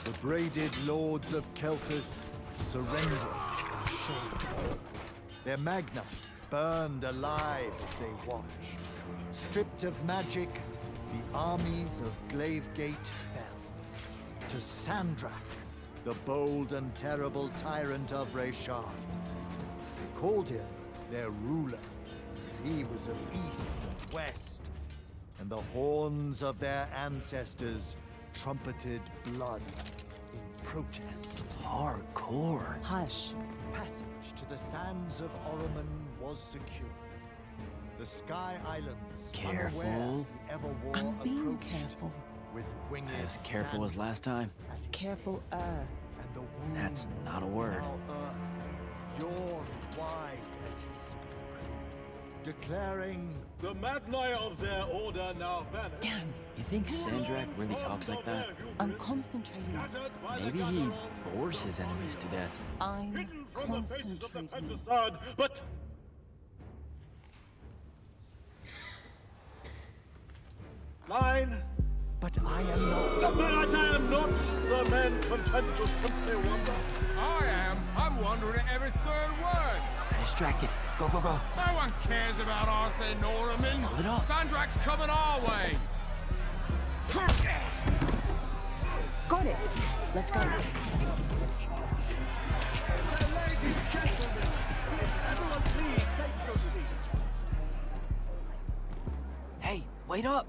The braided lords of Kelthus surrendered in shame. Their magna burned alive as they watched. Stripped of magic, the armies of Glavegate fell. To Sandrak, the bold and terrible tyrant of Reshard. They called him their ruler, as he was of east and west, and the horns of their ancestors trumpeted blood in protest. Hardcore. Hush. Passage to the sands of Oromon was secured. The Sky Islands, Careful. unaware the Everwar I'm being approached careful. with winged As careful as last time. at his Careful, And the wound That's not a word. now earth yawned wide as he spoke, declaring The Magni of their order now vanish. Damn, You think Sandrak really talks like that? I'm concentrating. Maybe he bores his enemies to death. I'm Hidden from the faces of the concentrating. Pentasad, but... Line. but I am not. But I am not the man content to simply wonder. I am. I'm wondering at every third word. Distracted. Go, go, go. No one cares about Arsene Noramin. Hold it up. Sandrak's coming our way. Got it. Let's go. Ladies, gentlemen, everyone please take your seats. Hey, wait up.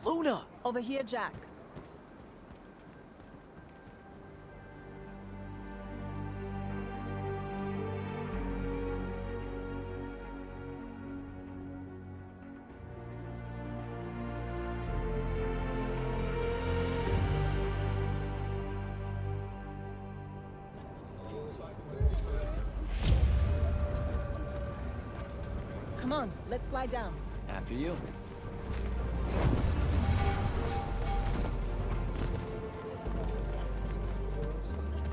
Luna! Over here, Jack. Come on, let's slide down. After you.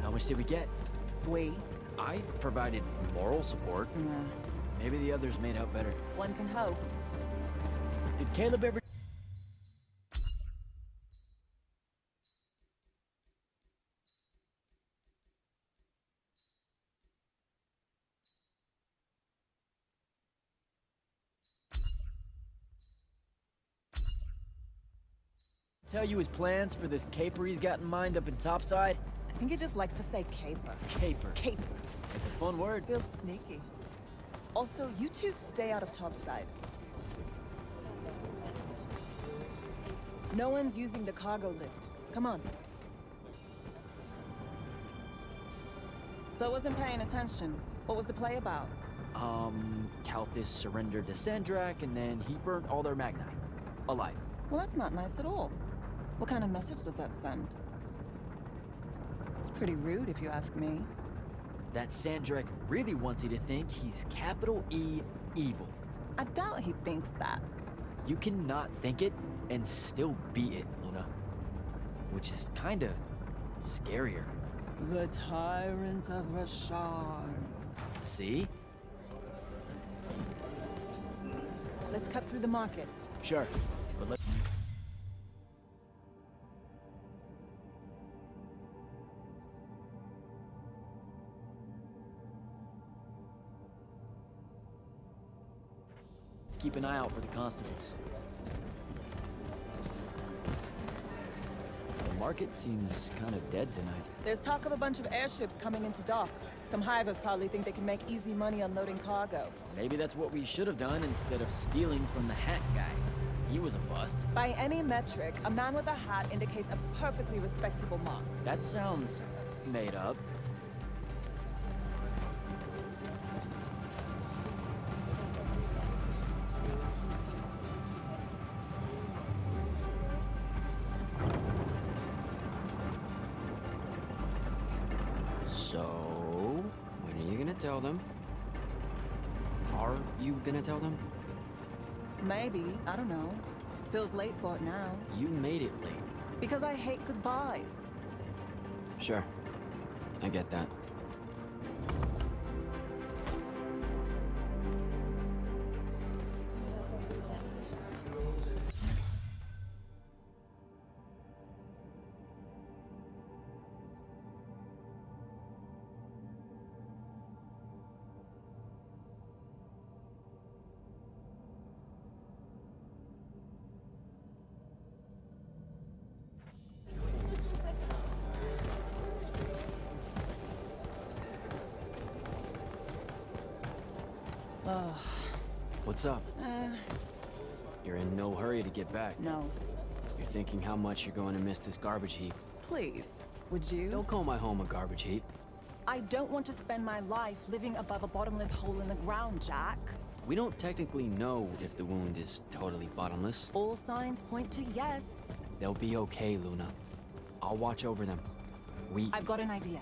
How much did we get? We. I provided moral support. Maybe the others made out better. One can hope. Did Caleb ever... tell you his plans for this caper he's got in mind up in Topside? I think he just likes to say caper. Caper. Caper. It's a fun word. Feels sneaky. Also, you two stay out of Topside. No one's using the cargo lift. Come on. So I wasn't paying attention. What was the play about? Calthus surrendered to Sandrak, and then he burnt all their Magni. Alive. Well, that's not nice at all. What kind of message does that send? It's pretty rude, if you ask me. That Sandrak really wants you to think he's capital E evil. I doubt he thinks that. You cannot think it and still be it, Luna. Which is kind of scarier. The Tyrant of Rashard. See? Let's cut through the market. Sure. But let's... keep an eye out for the constables. The market seems kind of dead tonight. There's talk of a bunch of airships coming into dock. Some hivers probably think they can make easy money unloading cargo. Maybe that's what we should have done instead of stealing from the hat guy. He was a bust. By any metric, a man with a hat indicates a perfectly respectable mark. That sounds made up. So, when are you gonna tell them? Are you gonna tell them? Maybe, I don't know. Feels late for it now. You made it late. Because I hate goodbyes. Sure. I get that. Ugh. What's up? You're in no hurry to get back. No. You're thinking how much you're going to miss this garbage heap. Please, would you? Don't call my home a garbage heap. I don't want to spend my life living above a bottomless hole in the ground, Jack. We don't technically know if the wound is totally bottomless. All signs point to yes. They'll be okay, Luna. I'll watch over them. I've got an idea.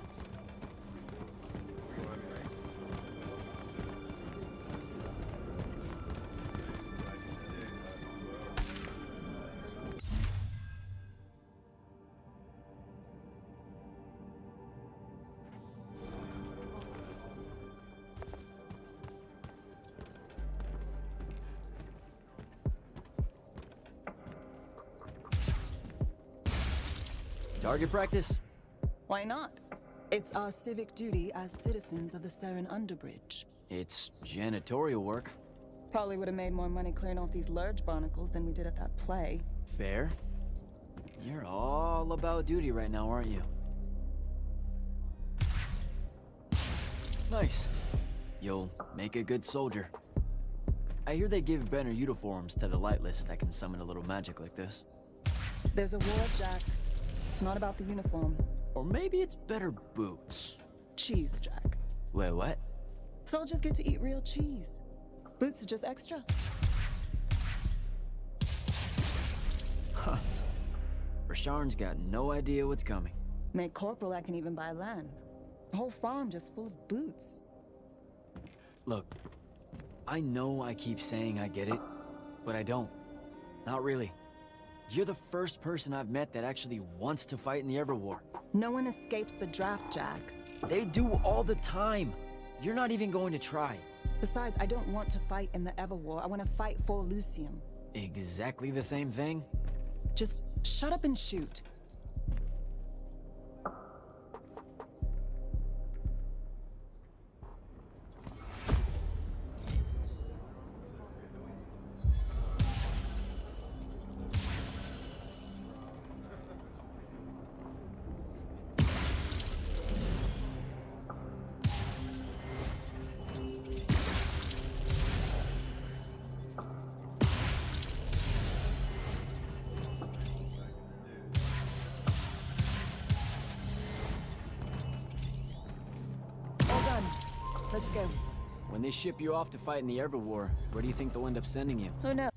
Target practice? Why not? It's our civic duty as citizens of the Seren Underbridge. It's janitorial work. Probably would have made more money clearing off these lurge barnacles than we did at that play. Fair. You're all about duty right now, aren't you? Nice. You'll make a good soldier. I hear they give better uniforms to the Lightless that can summon a little magic like this. There's a war, Jack. It's not about the uniform. Or maybe it's better boots. Cheese, Jack. Wait, what? Soldiers get to eat real cheese. Boots are just extra. Huh. Rasharn's got no idea what's coming. Made corporal, I can even buy land. The whole farm just full of boots. Look, I know I keep saying I get it, but I don't. Not really. You're the first person I've met that actually wants to fight in the Everwar. No one escapes the draft, Jack. They do all the time. You're not even going to try. Besides, I don't want to fight in the Everwar. I want to fight for Lucium. Exactly the same thing? Just shut up and shoot. Let's go. When they ship you off to fight in the Everwar, where do you think they'll end up sending you? Who knows?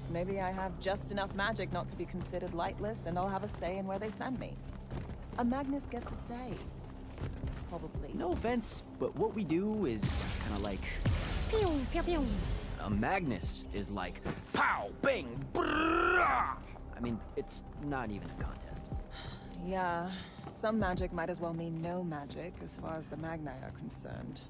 Maybe I have just enough magic not to be considered lightless, and I'll have a say in where they send me. A Magnus gets a say. Probably. No offense, but what we do is kind of like... Pew, pew, pew. A Magnus is like, pow, bang, brrrah! I mean, it's not even a contest. Yeah, some magic might as well mean no magic as far as the Magni are concerned.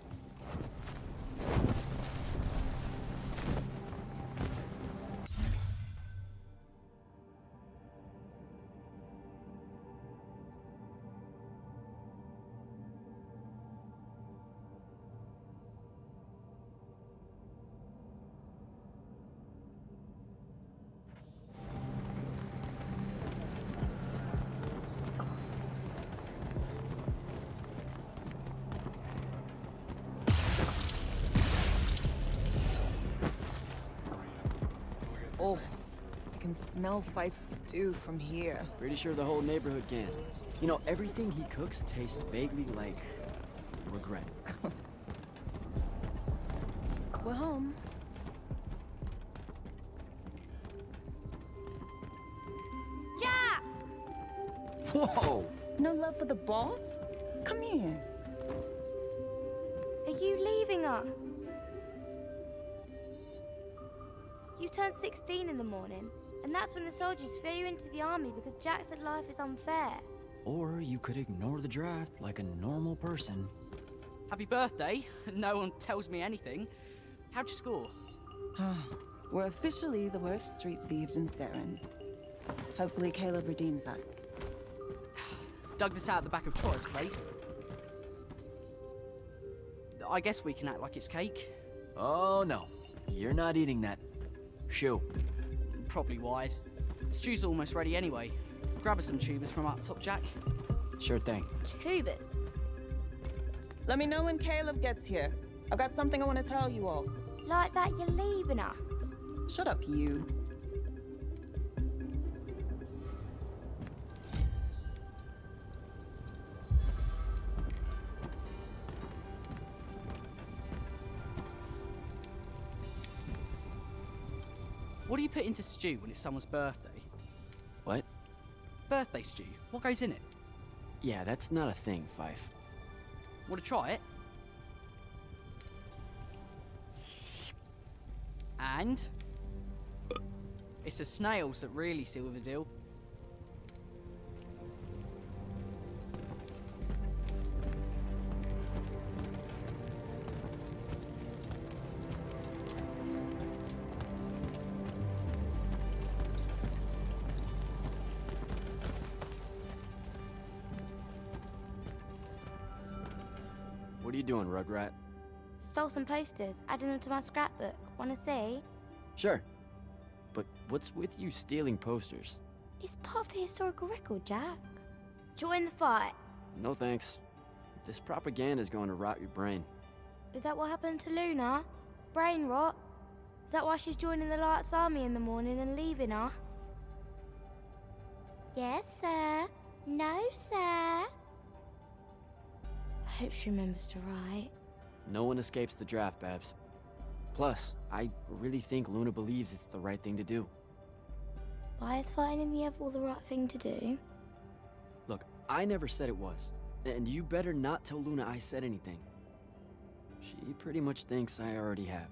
Oh, I can smell Fife's stew from here. Pretty sure the whole neighborhood can. You know, everything he cooks tastes vaguely like... regret. We're home. Jack! Whoa! No love for the boss? Come here. Are you leaving us? You turned 16 in the morning, and that's when the soldiers threw you into the army because Jack said life is unfair. Or you could ignore the draft like a normal person. Happy birthday. No one tells me anything. How'd you score? We're officially the worst street thieves in Saren. Hopefully Caleb redeems us. Dug this out the back of Trotter's place. I guess we can act like it's cake. Oh no, you're not eating that. Shoo. Probably wise. Stew's almost ready anyway. Grab us some tubers from up top, Jack. Sure thing. Tubers. Let me know when Caleb gets here. I've got something I want to tell you all. Like that you're leaving us. Shut up, you. What do you put into stew when it's someone's birthday? What? Birthday stew. What goes in it? Yeah, that's not a thing, Fife. Want to try it? And... it's the snails that really seal the deal. What are you doing, Rugrat? Stole some posters, added them to my scrapbook. Wanna see? Sure. But what's with you stealing posters? It's part of the historical record, Jack. Join the fight. No thanks. This propaganda's going to rot your brain. Is that what happened to Luna? Brain rot? Is that why she's joining the Lights Army in the morning and leaving us? Yes, sir. No, sir. I hope she remembers to write. No one escapes the draft, Babs. Plus, I really think Luna believes it's the right thing to do. Why is fighting in the Everwall the right thing to do? Look, I never said it was. And you better not tell Luna I said anything. She pretty much thinks I already have.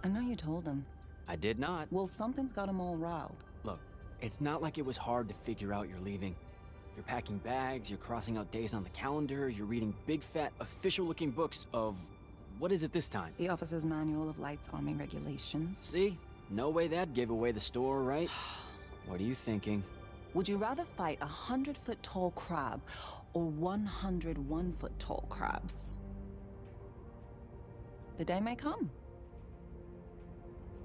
I know you told him. I did not. Well, something's got him all riled. Look, it's not like it was hard to figure out you're leaving. You're packing bags, you're crossing out days on the calendar, you're reading big fat official-looking books of... what is it this time? The Officer's Manual of Lights Army Regulations. See? No way that gave away the store, right? What are you thinking? Would you rather fight 100-foot-tall crab or 101-foot-tall crabs? The day may come.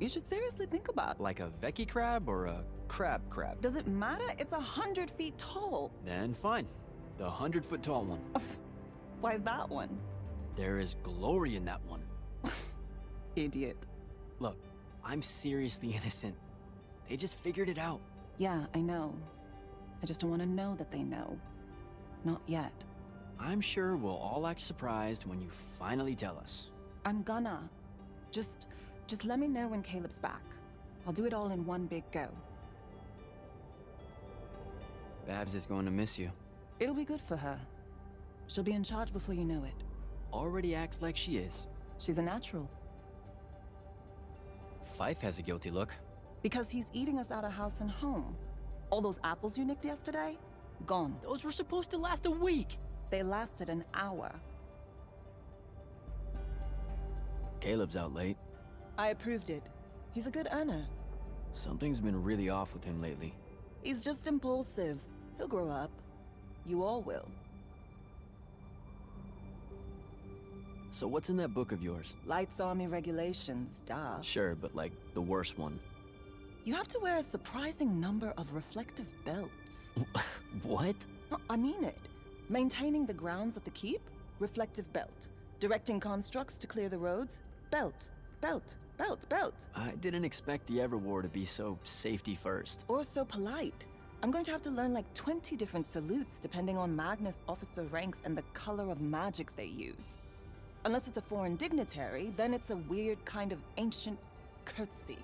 You should seriously think about it. Like a Vecchi crab or a crab? Does it matter? It's 100 feet tall. Then fine. The 100-foot tall one. Why that one? There is glory in that one. Idiot. Look, I'm seriously innocent. They just figured it out. Yeah, I know. I just don't want to know that they know. Not yet. I'm sure we'll all act surprised when you finally tell us. I'm gonna. Just let me know when Caleb's back. I'll do it all in one big go. Babs is going to miss you. It'll be good for her. She'll be in charge before you know it. Already acts like she is. She's a natural. Fife has a guilty look. Because he's eating us out of house and home. All those apples you nicked yesterday? Gone. Those were supposed to last a week. They lasted an hour. Caleb's out late. I approved it. He's a good earner. Something's been really off with him lately. He's just impulsive. He'll grow up. You all will. So what's in that book of yours? Lights Army Regulations, duh. Sure, but like the worst one. You have to wear a surprising number of reflective belts. What? No, I mean it. Maintaining the grounds at the keep? Reflective belt. Directing constructs to clear the roads? Belt. Belt. Belt. Belt. I didn't expect the Everwar to be so safety first. Or so polite. I'm going to have to learn like 20 different salutes depending on Magnus officer ranks and the color of magic they use. Unless it's a foreign dignitary, then it's a weird kind of ancient curtsy.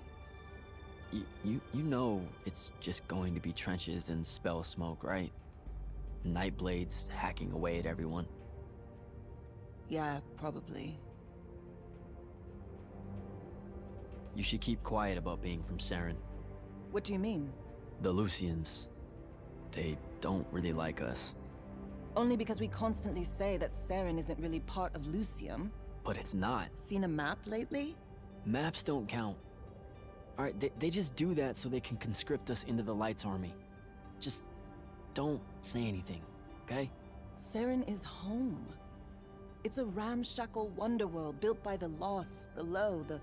You know it's just going to be trenches and spell smoke, right? Nightblades hacking away at everyone. Yeah, probably. You should keep quiet about being from Saren. What do you mean? The Lucians. They don't really like us. Only because we constantly say that Saren isn't really part of Lucium. But it's not. Seen a map lately? Maps don't count. Alright, they just do that so they can conscript us into the Lights Army. Just don't say anything, okay? Saren is home. It's a ramshackle wonderworld built by the lost, the low, the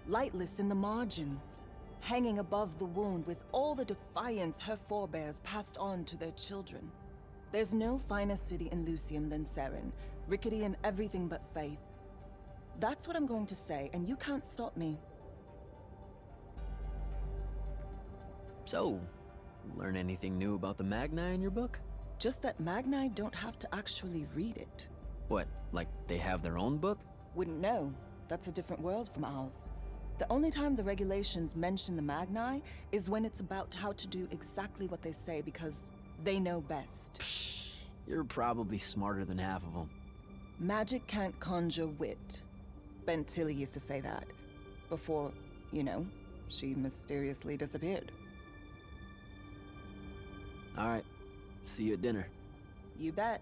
lightless in the margins, hanging above the wound with all the defiance her forebears passed on to their children. There's no finer city in Lucium than Saren, rickety in everything but faith. That's what I'm going to say, and you can't stop me. So, learn anything new about the Magni in your book? Just that Magni don't have to actually read it. What, like they have their own book? Wouldn't know. That's a different world from ours. The only time the regulations mention the Magni is when it's about how to do exactly what they say because they know best. Psh, you're probably smarter than half of them. Magic can't conjure wit. Ben Tilly used to say that. Before, you know, she mysteriously disappeared. All right. See you at dinner. You bet.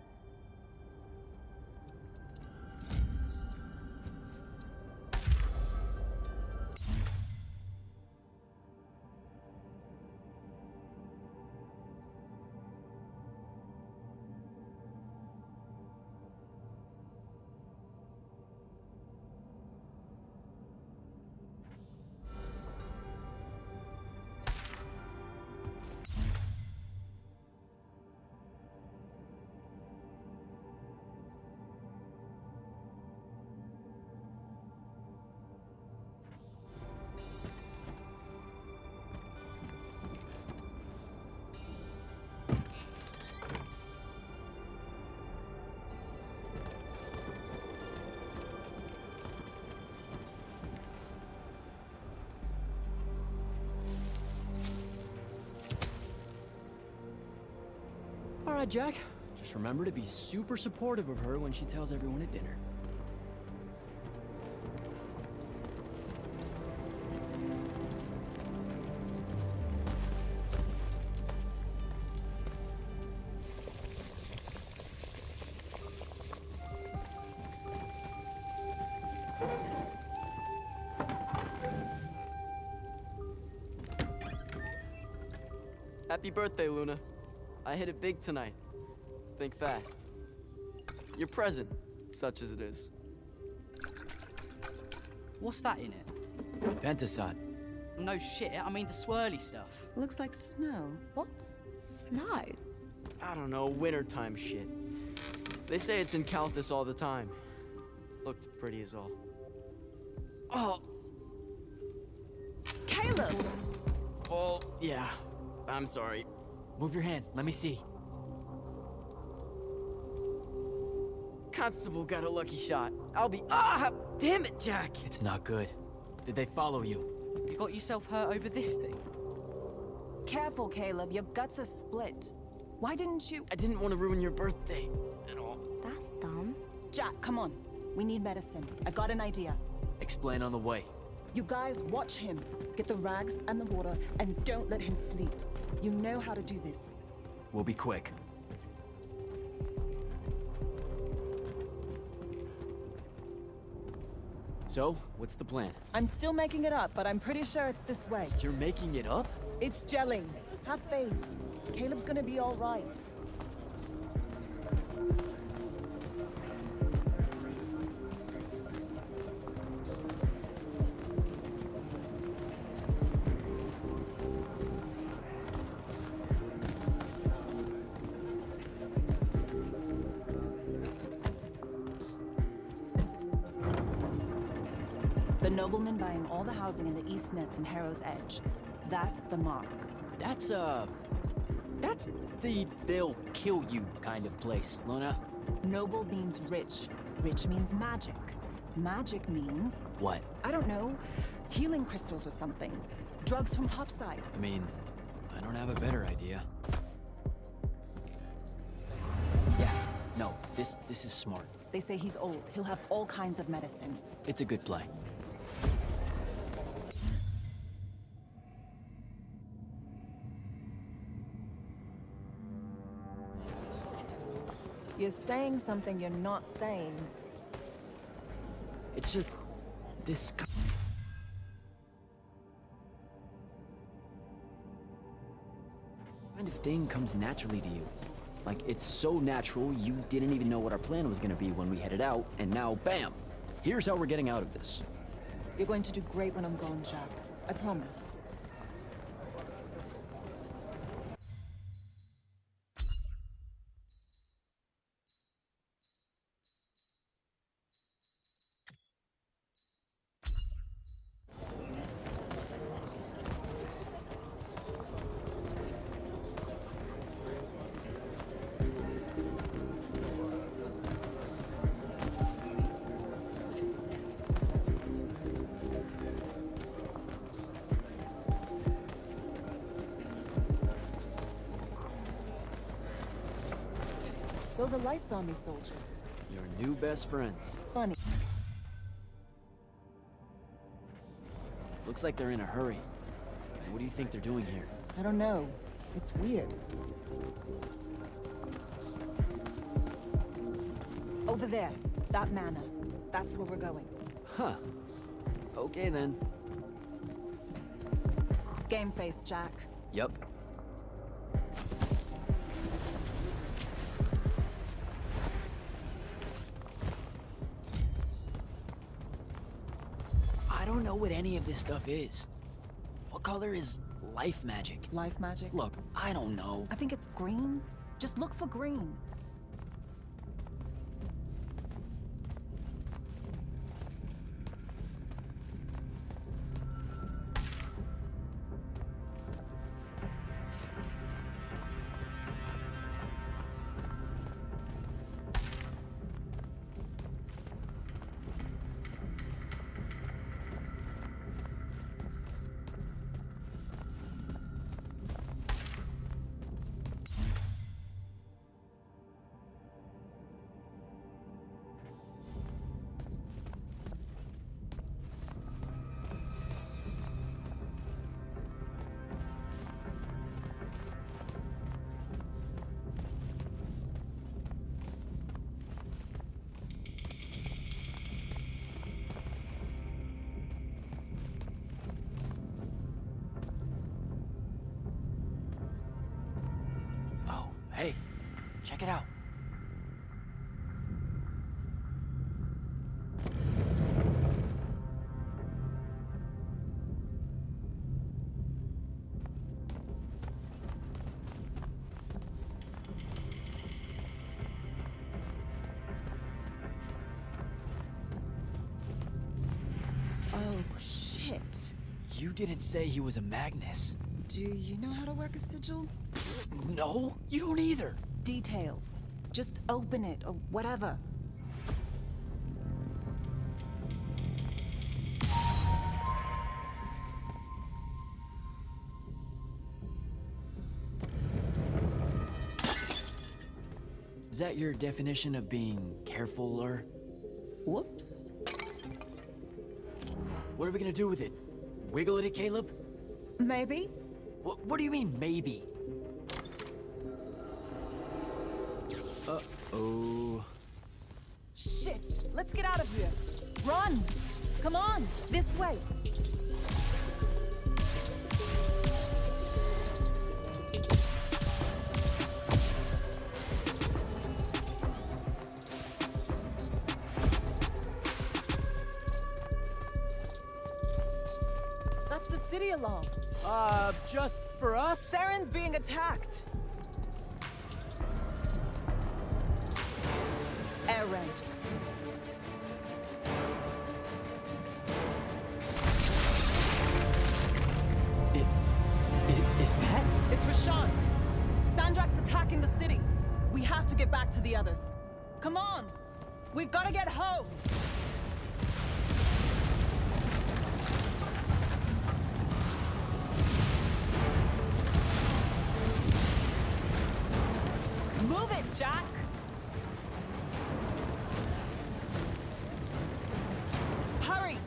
All right, Jack. Just remember to be super supportive of her when she tells everyone at dinner. Happy birthday, Luna. I hit it big tonight. Think fast. Your present, such as it is. What's that in it? Pentasod. No shit, I mean the swirly stuff. Looks like snow. What's snow? I don't know, wintertime shit. They say it's in Countess all the time. Looked pretty as all. Oh! Caleb! Oh, yeah. I'm sorry. Move your hand. Let me see. Constable got a lucky shot. I'll be— Ah! Damn it, Jack! It's not good. Did they follow you? You got yourself hurt over this thing? Careful, Caleb. Your guts are split. Why didn't you— I didn't want to ruin your birthday at all. That's dumb. Jack, come on. We need medicine. I've got an idea. Explain on the way. You guys watch him. Get the rags and the water, and don't let him sleep. You know how to do this. We'll be quick. So, what's the plan? I'm still making it up, but I'm pretty sure it's this way. You're making it up? It's gelling. Have faith. Caleb's gonna be all right. The nobleman buying all the housing in the East Nets and Harrow's Edge. That's the mark. That's the they'll kill you kind of place, Luna. Noble means rich. Rich means magic. Magic means, What? I don't know, healing crystals or something. Drugs from Topside. I mean, I don't have a better idea. Yeah, no, this is smart. They say he's old. He'll have all kinds of medicine. It's a good play. You're saying something you're not saying. It's just this kind of thing comes naturally to you. Like, it's so natural you didn't even know what our plan was gonna be when we headed out, and now, bam! Here's how we're getting out of this. You're going to do great when I'm gone, Jack. I promise. Those are Lights Army soldiers. Your new best friends. Funny. Looks like they're in a hurry. What do you think they're doing here? I don't know. It's weird. Over there. That manor. That's where we're going. Huh. Okay then. Game face, Jack. Yep. I don't know what any of this stuff is. What color is life magic? Life magic? Look, I don't know. I think it's green. Just look for green. Oh, hey, check it out. Oh, shit. You didn't say he was a Magnus. Do you know how to work a sigil? No, you don't either. Details. Just open it, or whatever. Is that your definition of being carefuler? Whoops. What are we gonna do with it? Wiggle it at Caleb? Maybe? What do you mean, maybe? Uh-oh. Shit! Let's get out of here! Run! Come on! This way! That's the city alarm. Just for us? Saren's being attacked. Air raid. Is that? It's Rashawn. Sandrak's attacking the city. We have to get back to the others. Come on! We've got to get home! Move it, Jack! Hurry!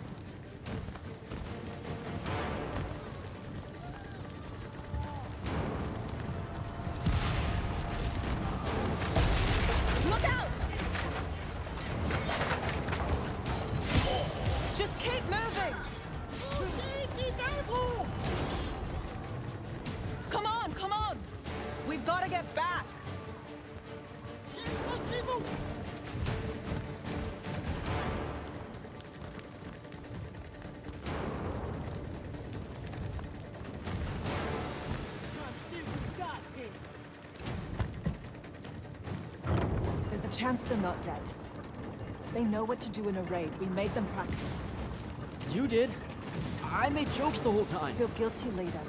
Look out! Just keep moving! Come on, come on! We've got to get back! There's a chance they're not dead. They know what to do in a raid. We made them practice. You did. I made jokes the whole time. Feel guilty later.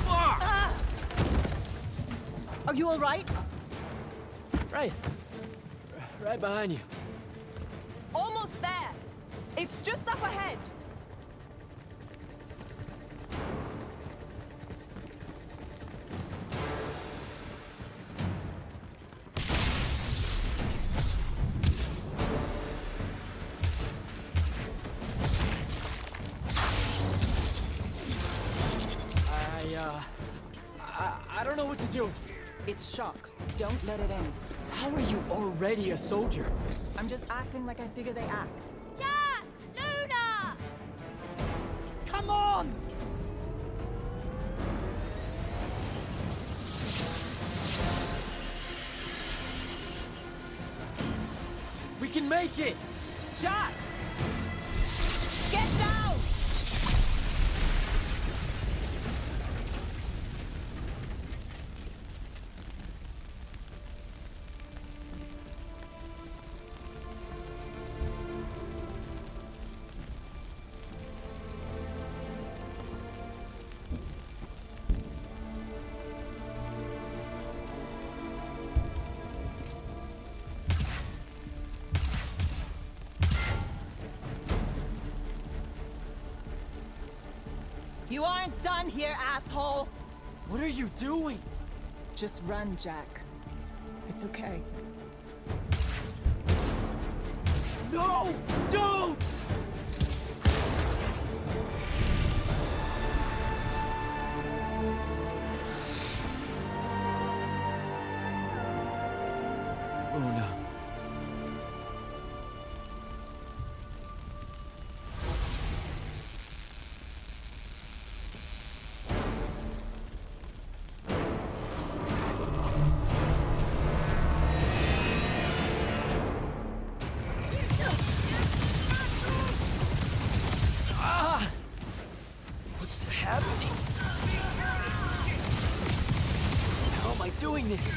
Ah! Ah! Are you all right? Right. Right behind you. Almost there. It's just up ahead. know what to do. It's shock. Don't let it in. How are you already a soldier? I'm just acting like I figure they act. Jack! Luna! Come on! We can make it! Jack! Get down! You aren't done here, asshole! What are you doing? Just run, Jack. It's okay. No! Don't! Luna. What's happening? How am I doing this?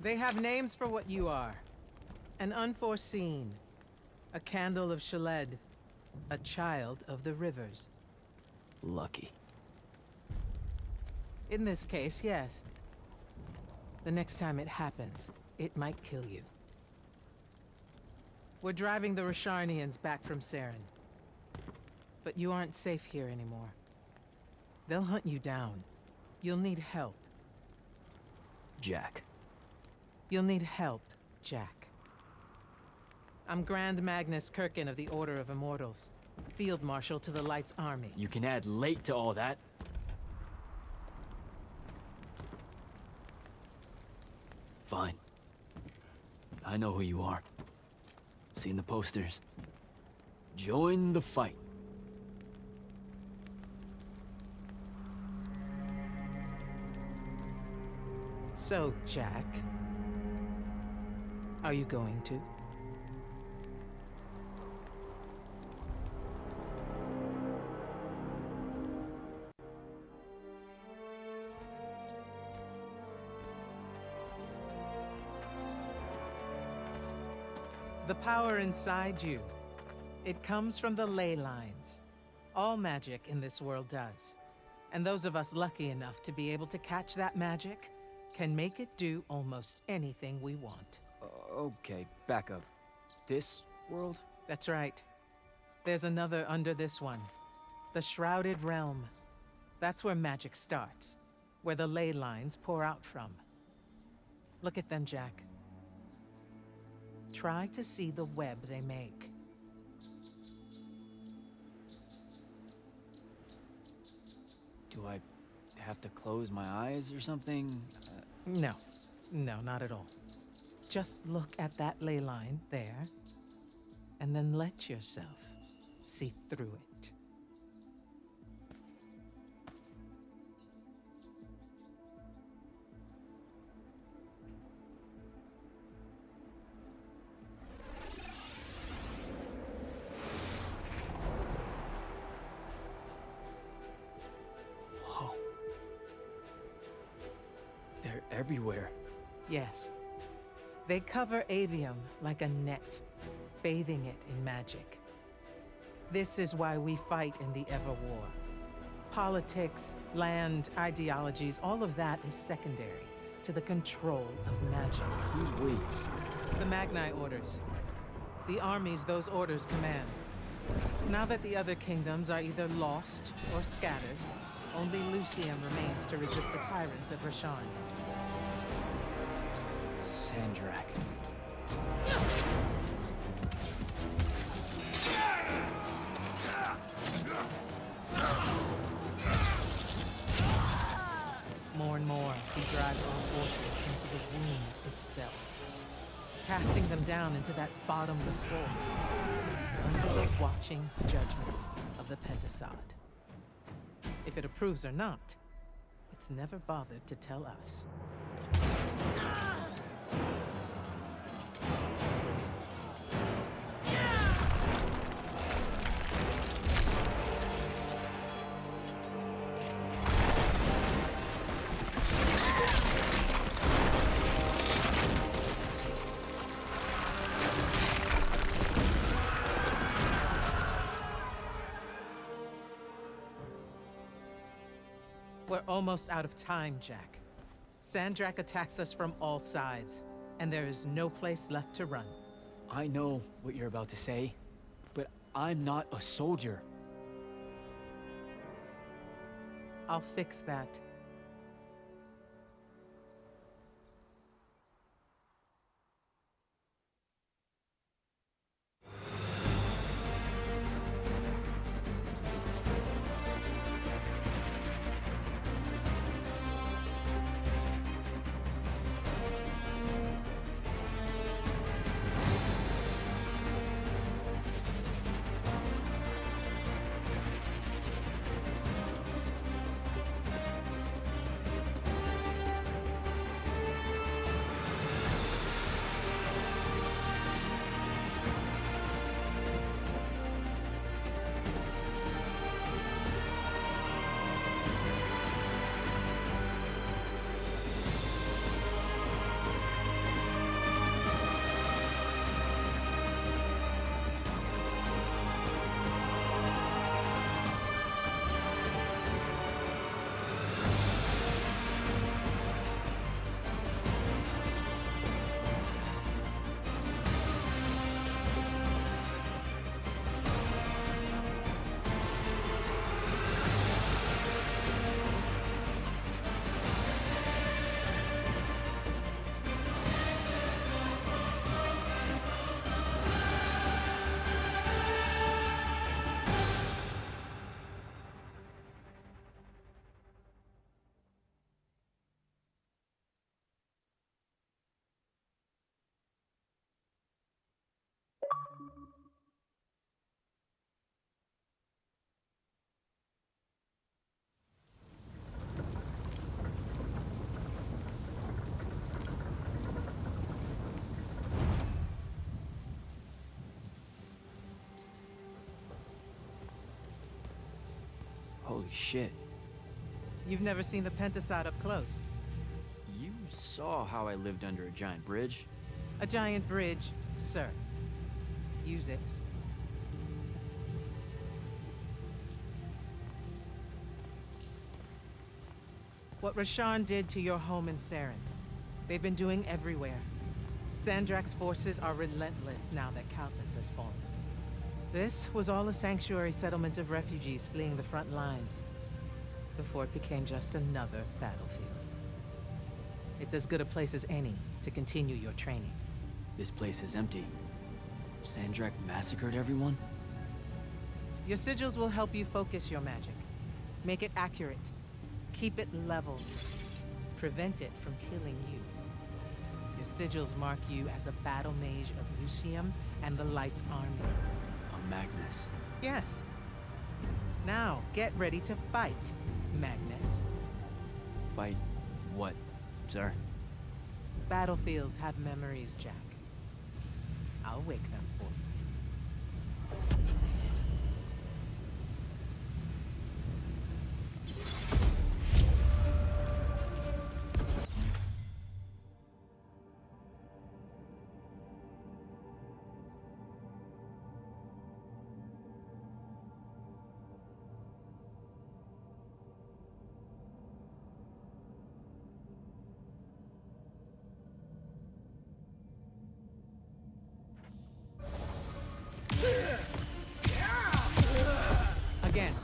They have names for what you are. An unforeseen, a candle of Shaled, a child of the rivers. Lucky. In this case, yes. The next time it happens, it might kill you. We're driving the Rasharnians back from Saren. But you aren't safe here anymore. They'll hunt you down. You'll need help. Jack. You'll need help, Jack. I'm Grand Magnus Kirkin of the Order of Immortals, Field Marshal to the Light's Army. You can add late to all that. Fine. I know who you are. Seen the posters. Join the fight. So, Jack, are you going to? The power inside you, it comes from the ley lines. All magic in this world does. And those of us lucky enough to be able to catch that magic can make it do almost anything we want. Okay, back up. This world? That's right. There's another under this one. The Shrouded Realm. That's where magic starts. Where the ley lines pour out from. Look at them, Jack. try to see the web they make. Do I have to close my eyes or something? No, not at all. Just look at that ley line there, and then let yourself see through it. Whoa. They're everywhere. Yes. They cover Aveum like a net, bathing it in magic. This is why we fight in the Everwar. Politics, land, ideologies, all of that is secondary to the control of magic. Who's we? The Magni orders. The armies those orders command. Now that the other kingdoms are either lost or scattered, only Lucium remains to resist the tyrant of Rasharn. Sandrak. More and more, he drives our forces into the wound itself, casting them down into that bottomless hole, under the watching judgment of the Pentasod. If it approves or not, it's never bothered to tell us. We're almost out of time, Jack. Sandrak attacks us from all sides, and there is no place left to run. I know what you're about to say, but I'm not a soldier. I'll fix that. Holy shit. You've never seen the Pentasod up close. You saw how I lived under a giant bridge. A giant bridge, sir. Use it. What Rasharn did to your home in Saren, they've been doing everywhere. Sandrak's forces are relentless now that Kalthus has fallen. This was all a sanctuary settlement of refugees fleeing the front lines, before it became just another battlefield. It's as good a place as any to continue your training. This place is empty. Sandrak massacred everyone? Your sigils will help you focus your magic. Make it accurate. Keep it level. Prevent it from killing you. Your sigils mark you as a Battlemage of Lucium and the Light's army. A Magnus. Yes. Now, get ready to fight, Magnus. Fight what, sir? Battlefields have memories, Jack. I'll wake them for you. Again.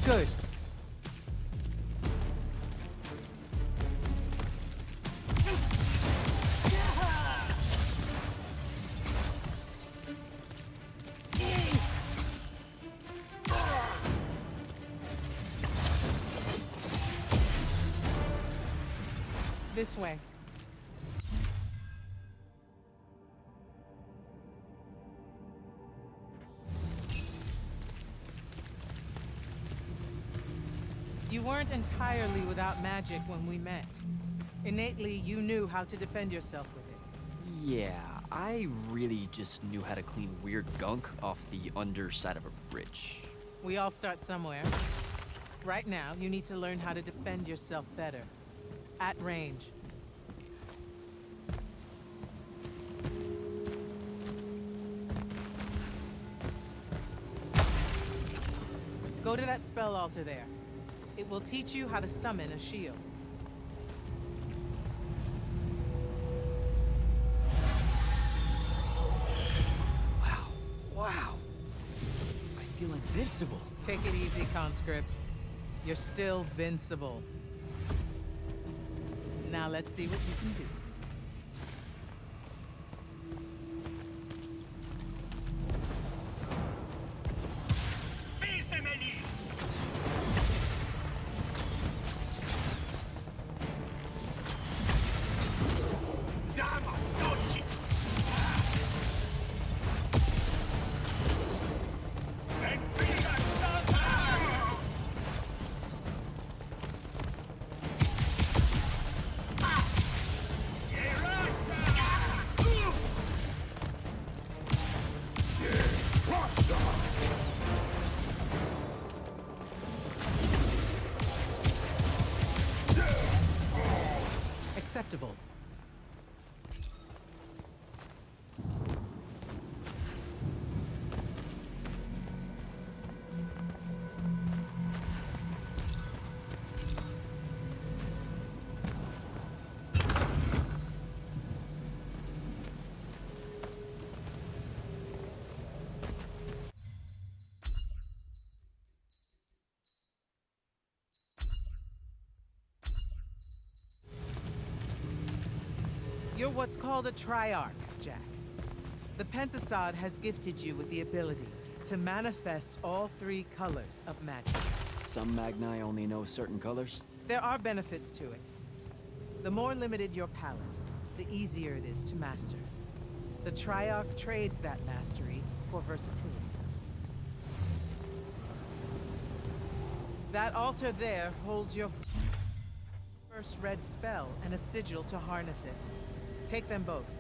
Good. This way. You weren't entirely without magic when we met. Innately, you knew how to defend yourself with it. Yeah, I really just knew how to clean weird gunk off the underside of a bridge. We all start somewhere. Right now, you need to learn how to defend yourself better. At range. Go to that spell altar there. It will teach you how to summon a shield. Wow, wow. I feel invincible. Take it easy, conscript. You're still vincible. Now let's see what you can do. Acceptable. You're what's called a Triarch, Jack. The Pentasod has gifted you with the ability to manifest all three colors of magic. Some Magni only know certain colors. There are benefits to it. The more limited your palette, the easier it is to master. The Triarch trades that mastery for versatility. That altar there holds your first red spell and a sigil to harness it. Take them both.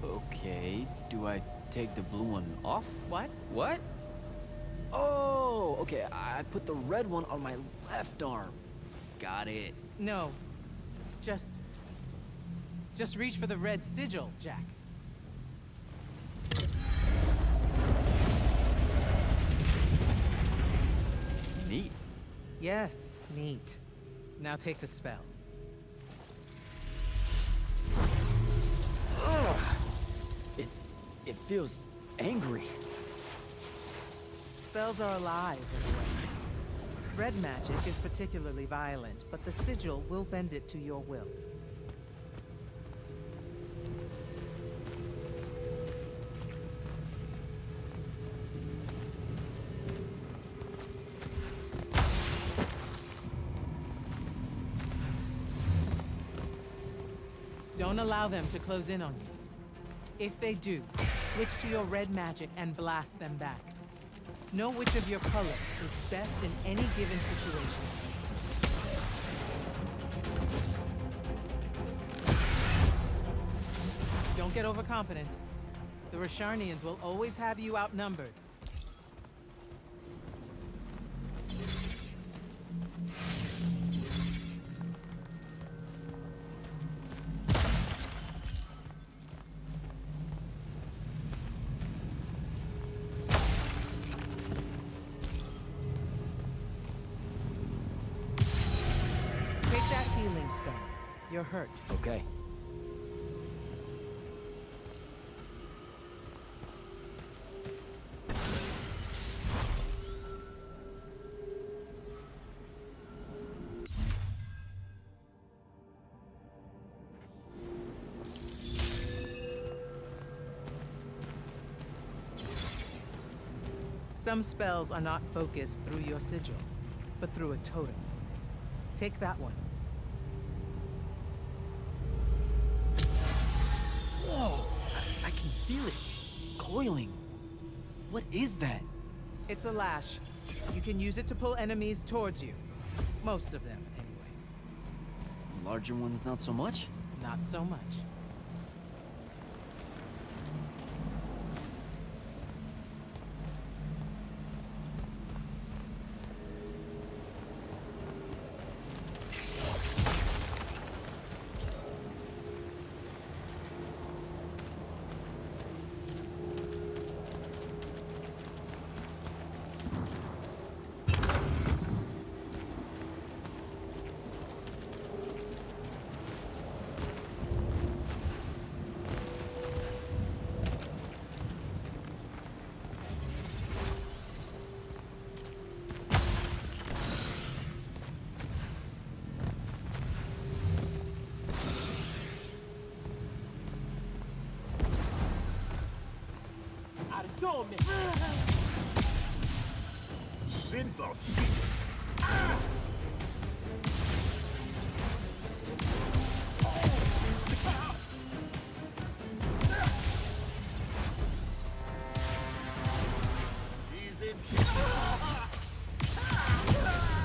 Okay, do I take the blue one off? What? What? Oh, okay, I put the red one on my left arm. Got it. No. Just reach for the red sigil, Jack. Neat. Yes, neat. Now take the spell. It feels angry. Spells are alive in a way. Red magic is particularly violent, but the sigil will bend it to your will. Don't allow them to close in on you. If they do, switch to your red magic and blast them back. Know which of your colors is best in any given situation. Don't get overconfident. The Rasharnians will always have you outnumbered. You're hurt. Okay. Some spells are not focused through your sigil, but through a totem. Take that one. Whoa! I can feel it. Coiling. What is that? It's a lash. You can use it to pull enemies towards you. Most of them, anyway. Larger ones, not so much? Not so much.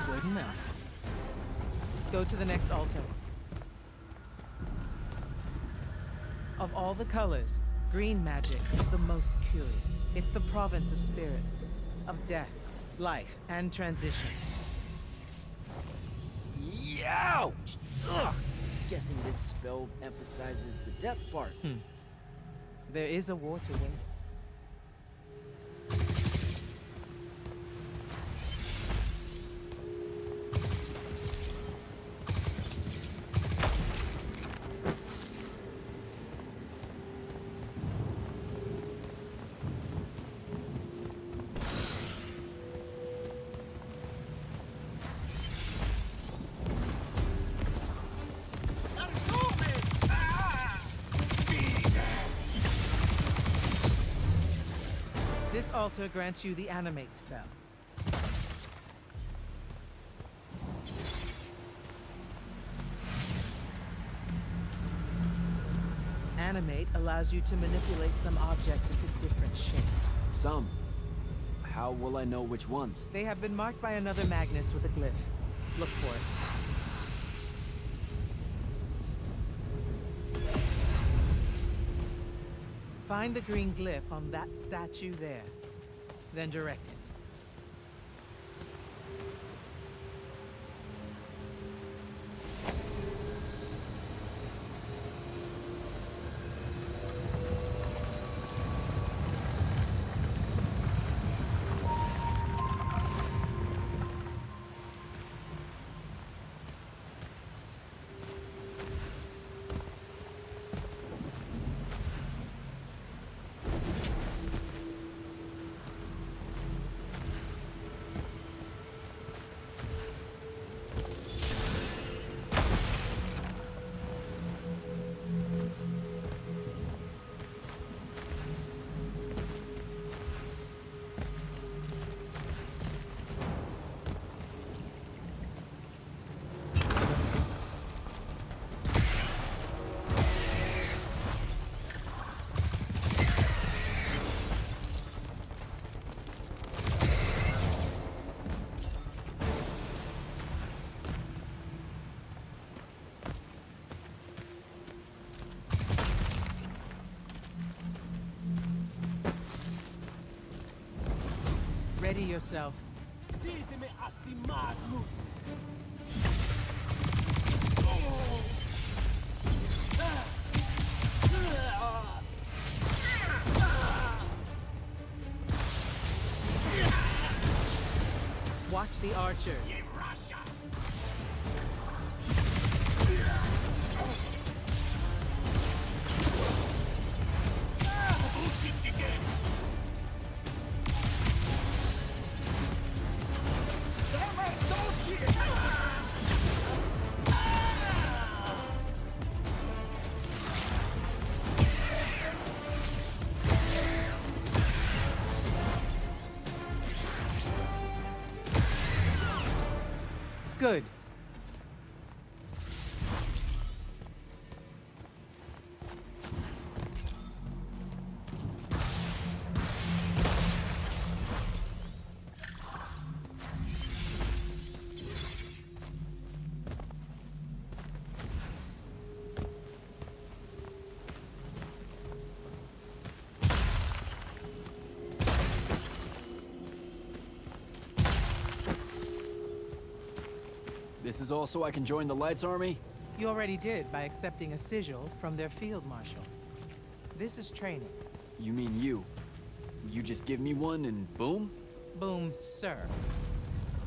Good enough. Go to the next altar. Of all the colors, green magic is the most curious. It's the province of spirits, of death, life, and transition. Ouch! Ugh. Guessing this spell emphasizes the death part. There is a war to win. This altar grants you the animate spell. Animate allows you to manipulate some objects into different shapes. Some. How will I know which ones? They have been marked by another Magnus with a glyph. Look for it. Find the green glyph on that statue there, then direct it. Ready yourself. Watch the archers. Good. This is all so I can join the Lights Army? You already did by accepting a sigil from their field marshal. This is training. You mean you? You just give me one and boom? Boom, sir.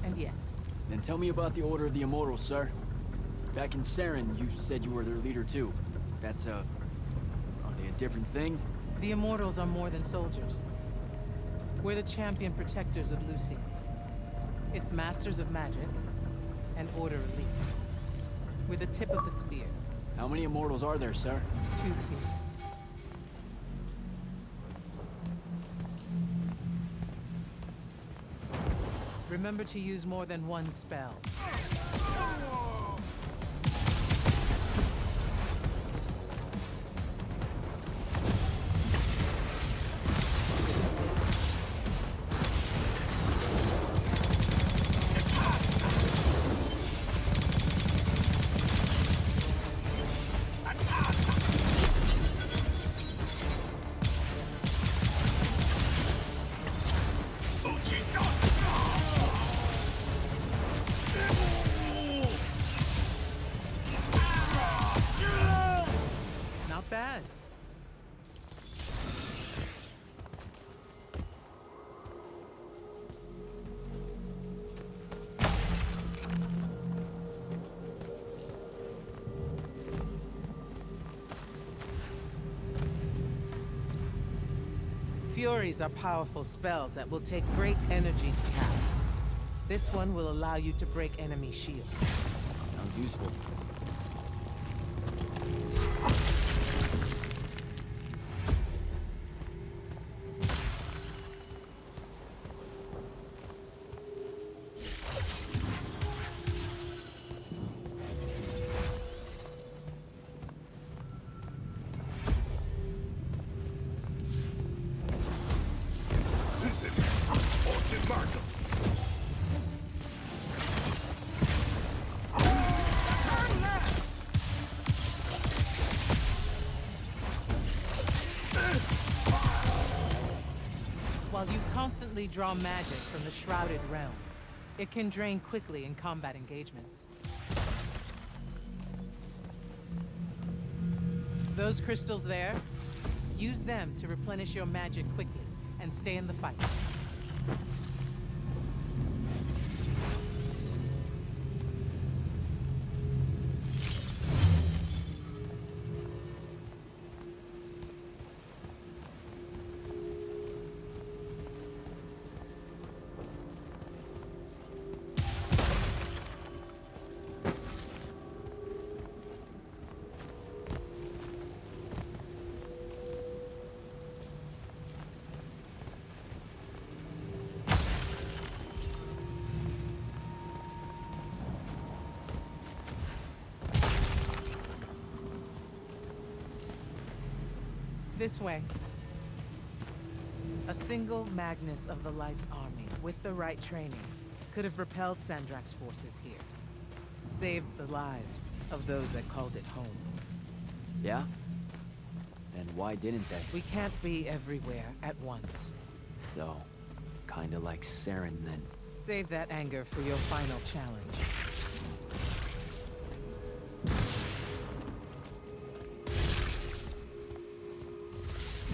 And yes, Then tell me about the Order of the Immortals, sir. Back in Saren, you said you were their leader too. That's are they a different thing? the Immortals are more than soldiers. We're the champion protectors of Lucy. It's masters of magic and Order elite. We're the tip of the spear. How many Immortals are there, sir? 2 feet. Remember to use more than one spell. Not bad. Furies are powerful spells that will take great energy to cast. This one will allow you to break enemy shields. Sounds useful. While you constantly draw magic from the Shrouded Realm, it can drain quickly in combat engagements. Those crystals there, use them to replenish your magic quickly and stay in the fight. This way. A single Magnus of the Light's army, with the right training, could have repelled Sandrak's forces here. Saved the lives of those that called it home. Yeah? And why didn't they? We can't be everywhere at once. So, Kinda like Saren, then. Save that anger for your final challenge.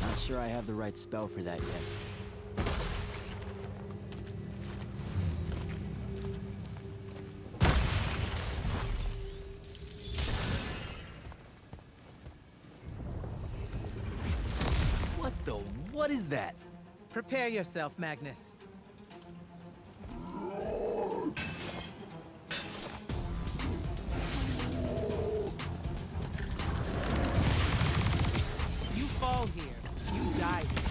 Not sure I have the right spell for that yet. What is that? Prepare yourself, Magnus. You fall here, you die here.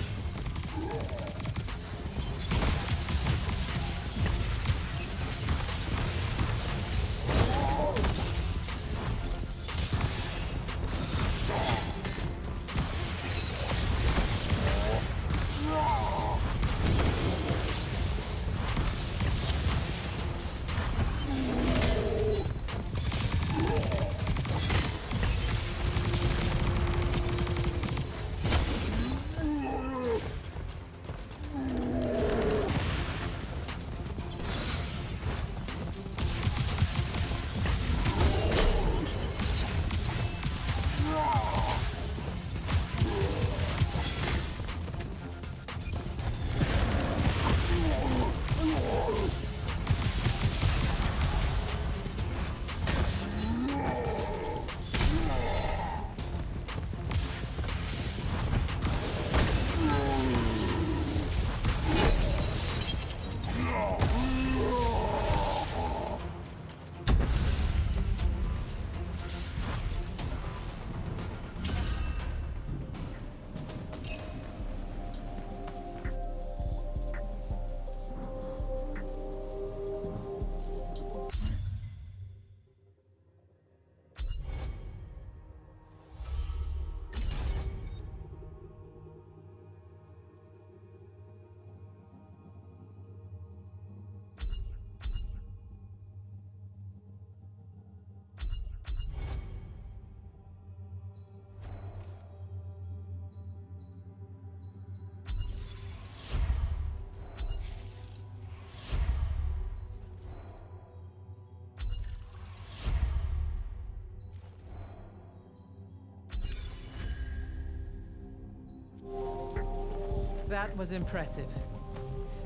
That was impressive.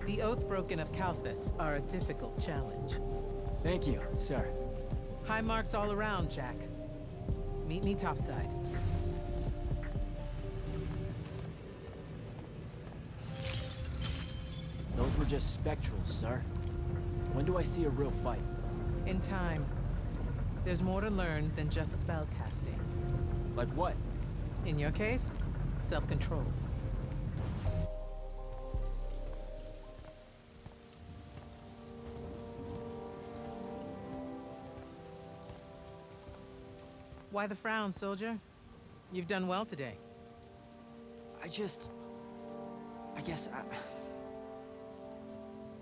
The Oathbroken of Kalthus are a difficult challenge. Thank you, sir. High marks all around, Jack. Meet me topside. Those were just spectrals, sir. When do I see a real fight? In time. There's more to learn than just spell casting. Like what? In your case, self-control. Why the frown, soldier? You've done well today. I guess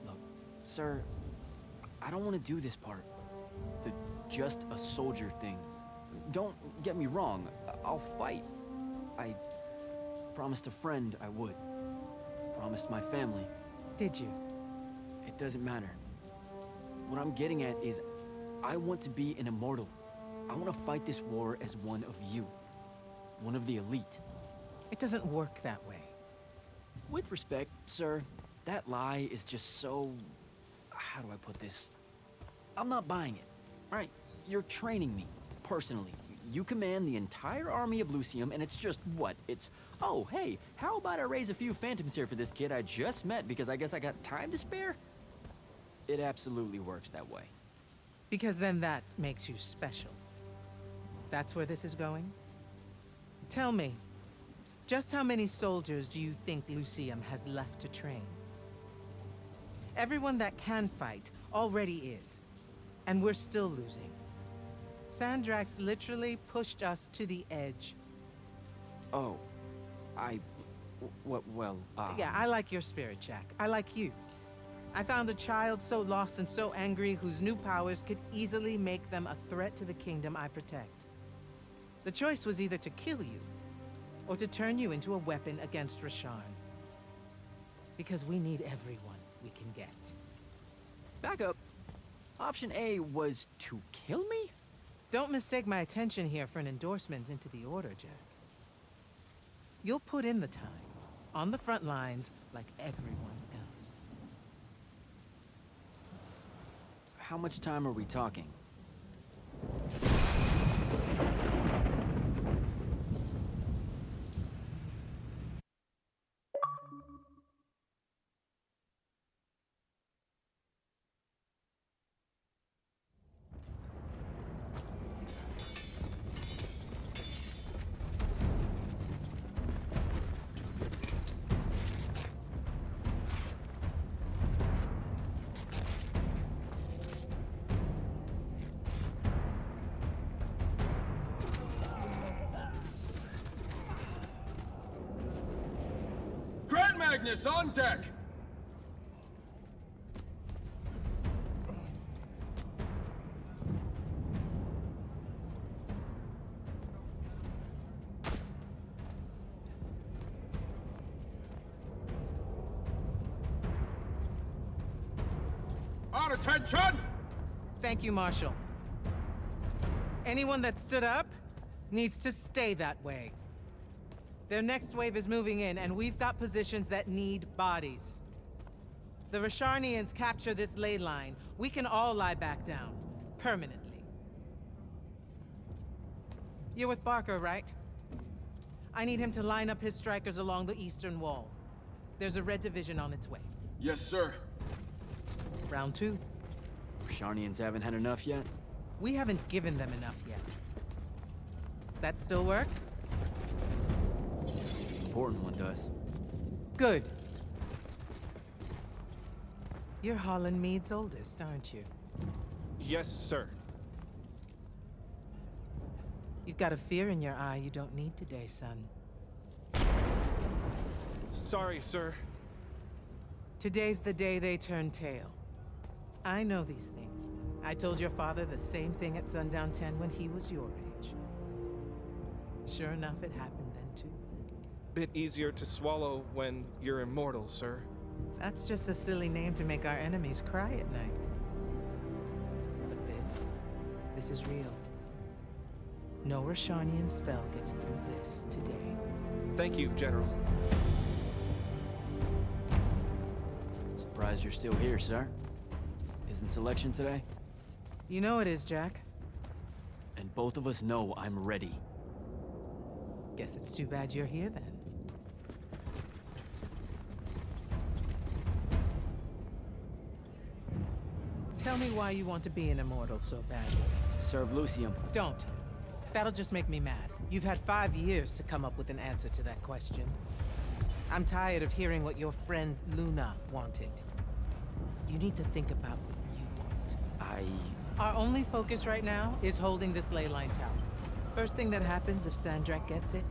Look, sir, I don't want to do this part. The just a soldier thing. Don't get me wrong, I'll fight. I promised a friend I would. Promised my family. Did you? It doesn't matter. What I'm getting at is, I want to be an immortal. I want to fight this war as one of you. One of the elite. It doesn't work that way. With respect, sir, that lie is just so... How do I put this? I'm not buying it. All right, you're training me, personally. You command the entire army of Lucium, and it's just what? It's, oh, hey, how about I raise a few phantoms here for this kid I just met because I guess I got time to spare? It absolutely works that way. Because then that makes you special. That's where this is going? Tell me, just how many soldiers do you think Lucium has left to train? Everyone that can fight already is, and we're still losing. Sandrax literally pushed us to the edge. Oh, Yeah, I like your spirit, Jack. I like you. I found a child so lost and so angry whose new powers could easily make them a threat to the kingdom I protect. The choice was either to kill you, or to turn you into a weapon against Rasharn. because we need everyone we can get. Back up. Option A was to kill me? Don't mistake my attention here for an endorsement into the Order, Jack. You'll put in the time, on the front lines, like everyone else. How much time are we talking? Grand Magnus on deck! On attention! Thank you, Marshal. Anyone that stood up needs to stay that way. Their next wave is moving in, and we've got positions that need bodies. The Rasharnians capture this ley line, we can all lie back down. Permanently. You're with Barker, right? I need him to line up his strikers along the eastern wall. There's a red division on its way. Yes, sir. Round 2. Rasharnians haven't had enough yet? We haven't given them enough yet. That still work? Important one does. Good. You're Holland Mead's oldest, aren't you? Yes, sir. You've got a fear in your eye you don't need today, son. Sorry, sir. Today's the day they turn tail. I know these things. I told your father the same thing at Sundown 10 when he was your age. Sure enough, it happened then too. Bit easier to swallow when you're immortal, sir. That's just a silly name to make our enemies cry at night. But this is real. No Rasharnian spell gets through this today. Thank you, General. Surprised you're still here, sir. Isn't selection today? You know it is, Jack. And both of us know I'm ready. Guess it's too bad you're here then. Tell me why you want to be an immortal so badly. Serve Lucium. Don't. That'll just make me mad. You've had 5 years to come up with an answer to that question. I'm tired of hearing what your friend Luna wanted. You need to think about what you want. Our only focus right now is holding this ley line tower. First thing that happens if Sandrak gets it,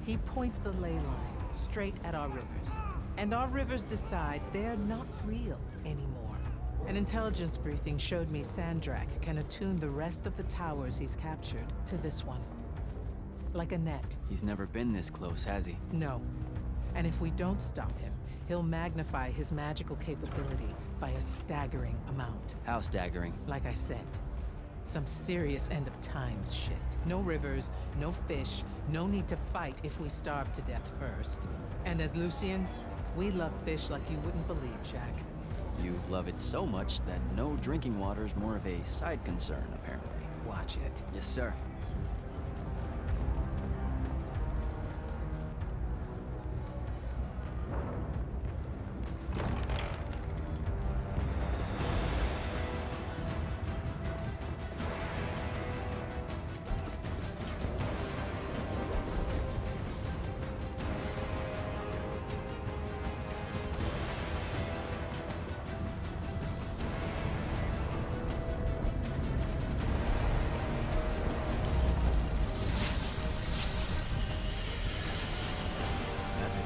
he points the ley lines straight at our rivers. And our rivers decide they're not real anymore. An intelligence briefing showed me Sandrak can attune the rest of the towers he's captured to this one. Like a net. He's never been this close, has he? No. And if we don't stop him, he'll magnify his magical capability by a staggering amount. How staggering? Like I said, some serious end of times shit. No rivers, no fish, no need to fight if we starve to death first. And as Lucians, we love fish like you wouldn't believe, Jack. You love it so much that no drinking water is more of a side concern, apparently. Watch it. Yes, sir.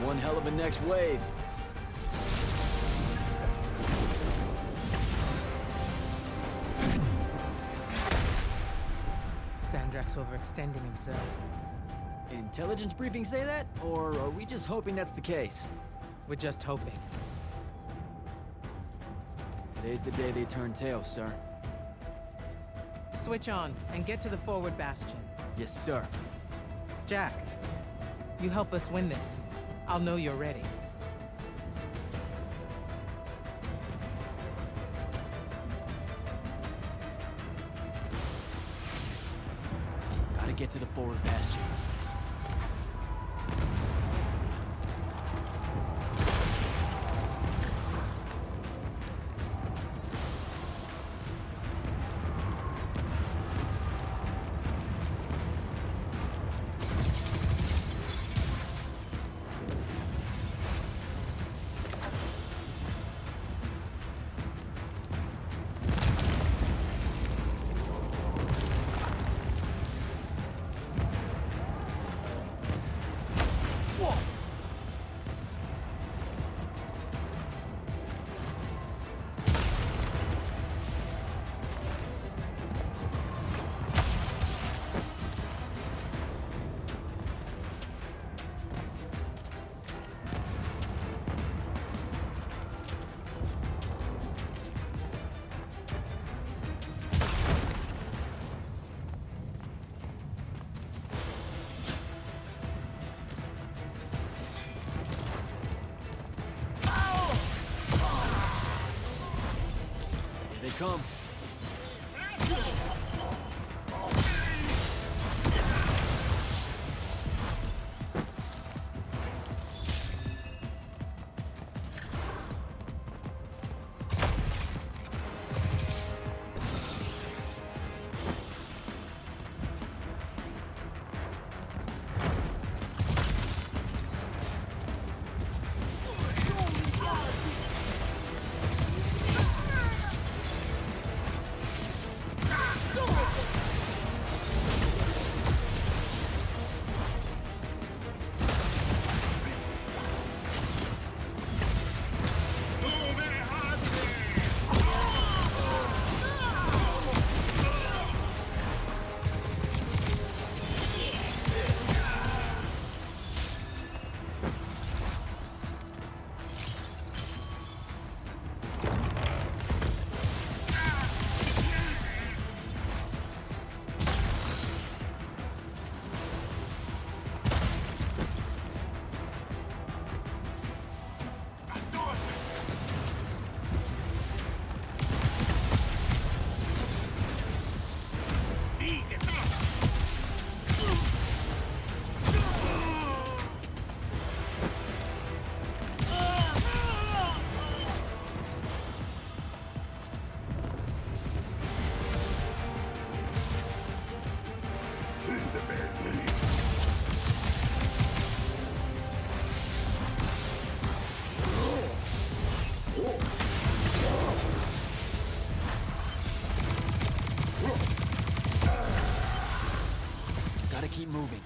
One hell of a next wave. Sandrak's overextending himself. Intelligence briefings say that? Or are we just hoping that's the case? We're just hoping. Today's the day they turn tail, sir. Switch on and get to the forward bastion. Yes, sir. Jack, you help us win this. I'll know you're ready. Gotta get to the forward bastion. Here they come. Gotta keep moving.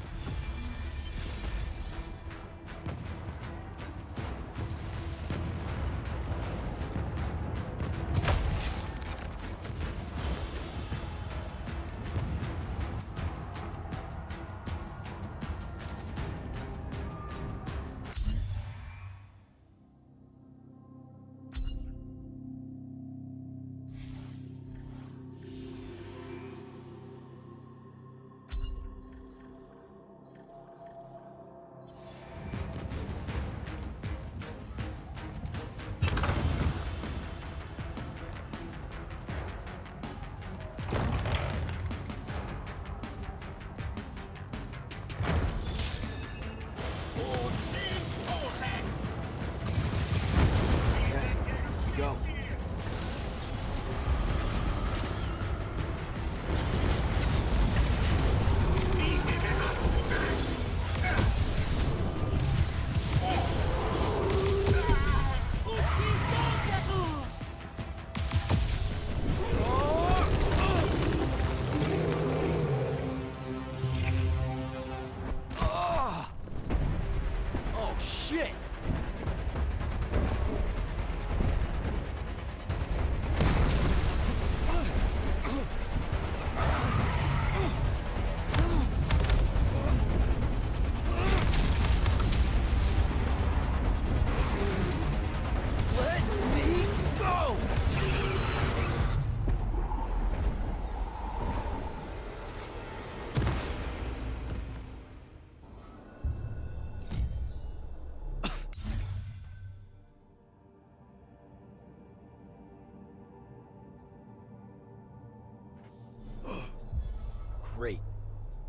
Great.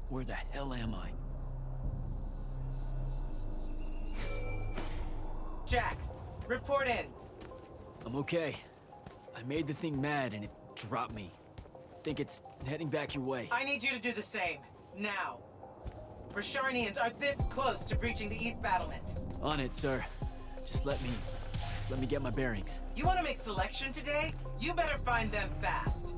Where the hell am I? Jack, report in. I'm okay. I made the thing mad and it dropped me. Think it's heading back your way. I need you to do the same. Now. Rasharnians are this close to breaching the East Battlement. On it, sir. Just let me get my bearings. You want to make selection today? You better find them fast.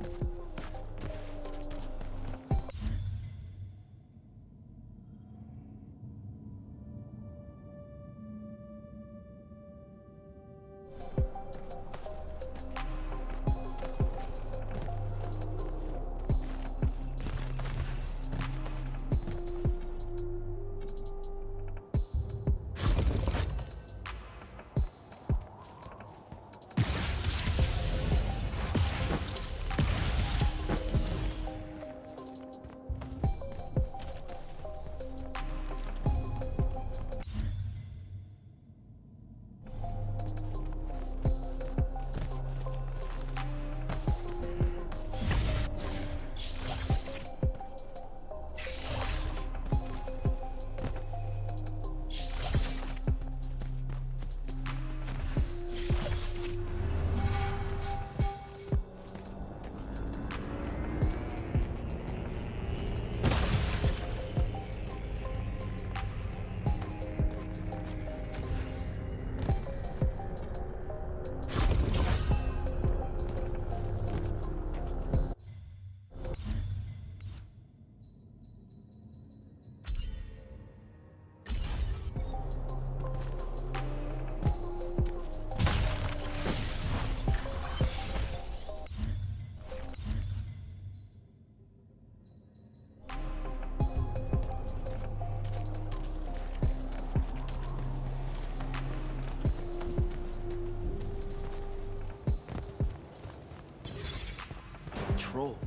Troll.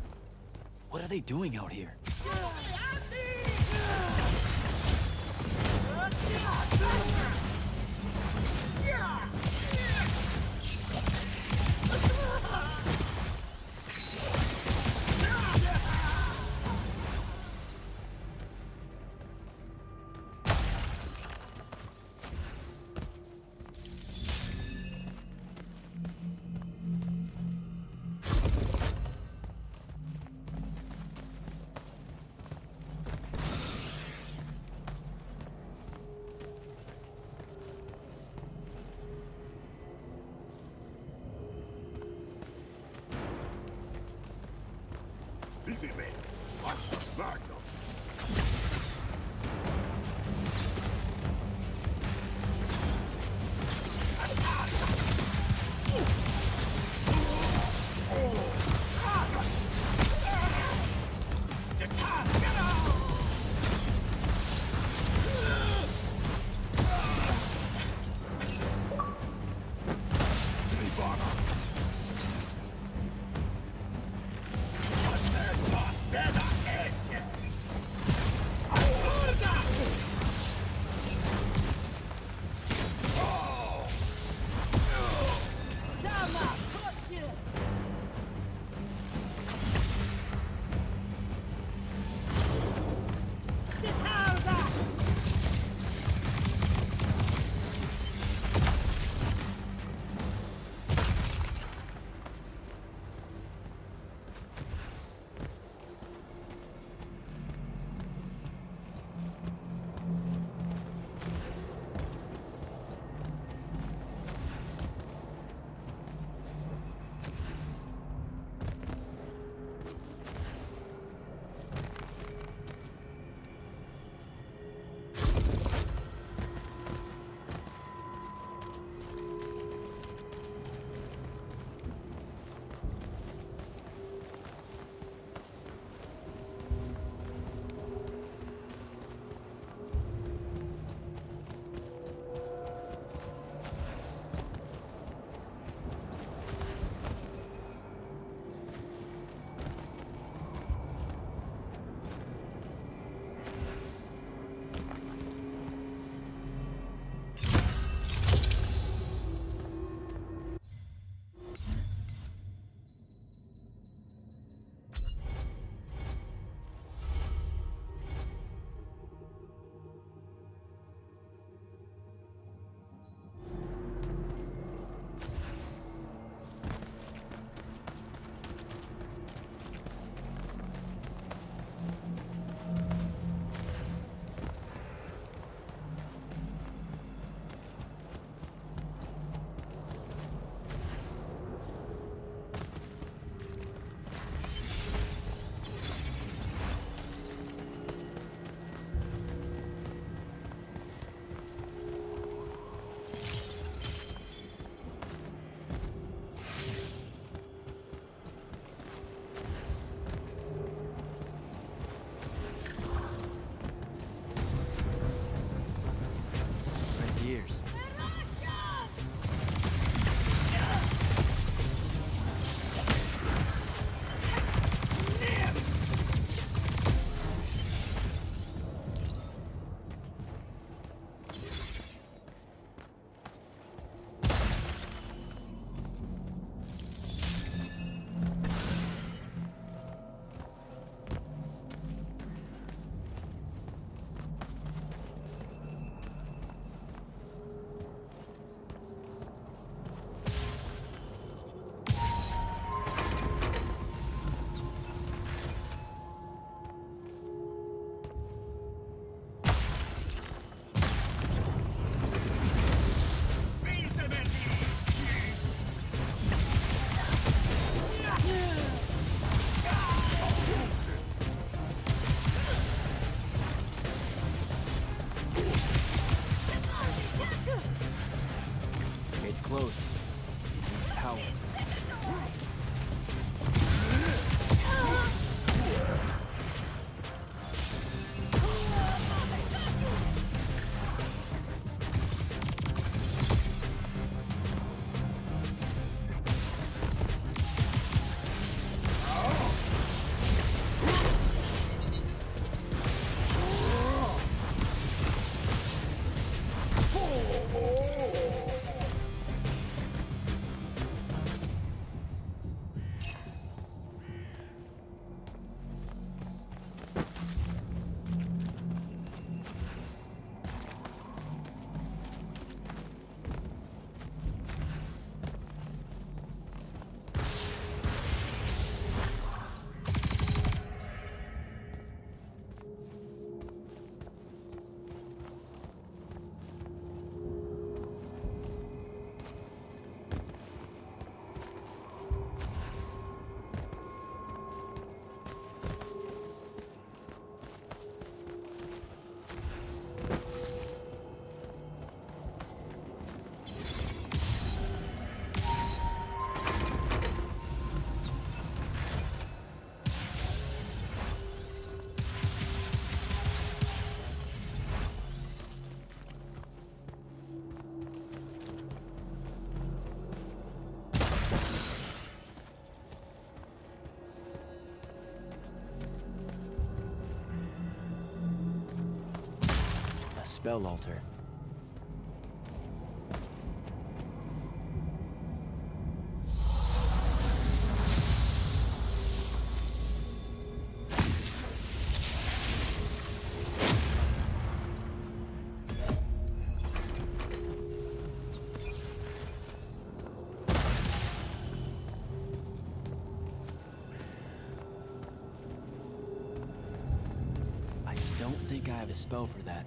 What are they doing out here? Visime, Astra Magnum. spell altar. I don't think I have a spell for that.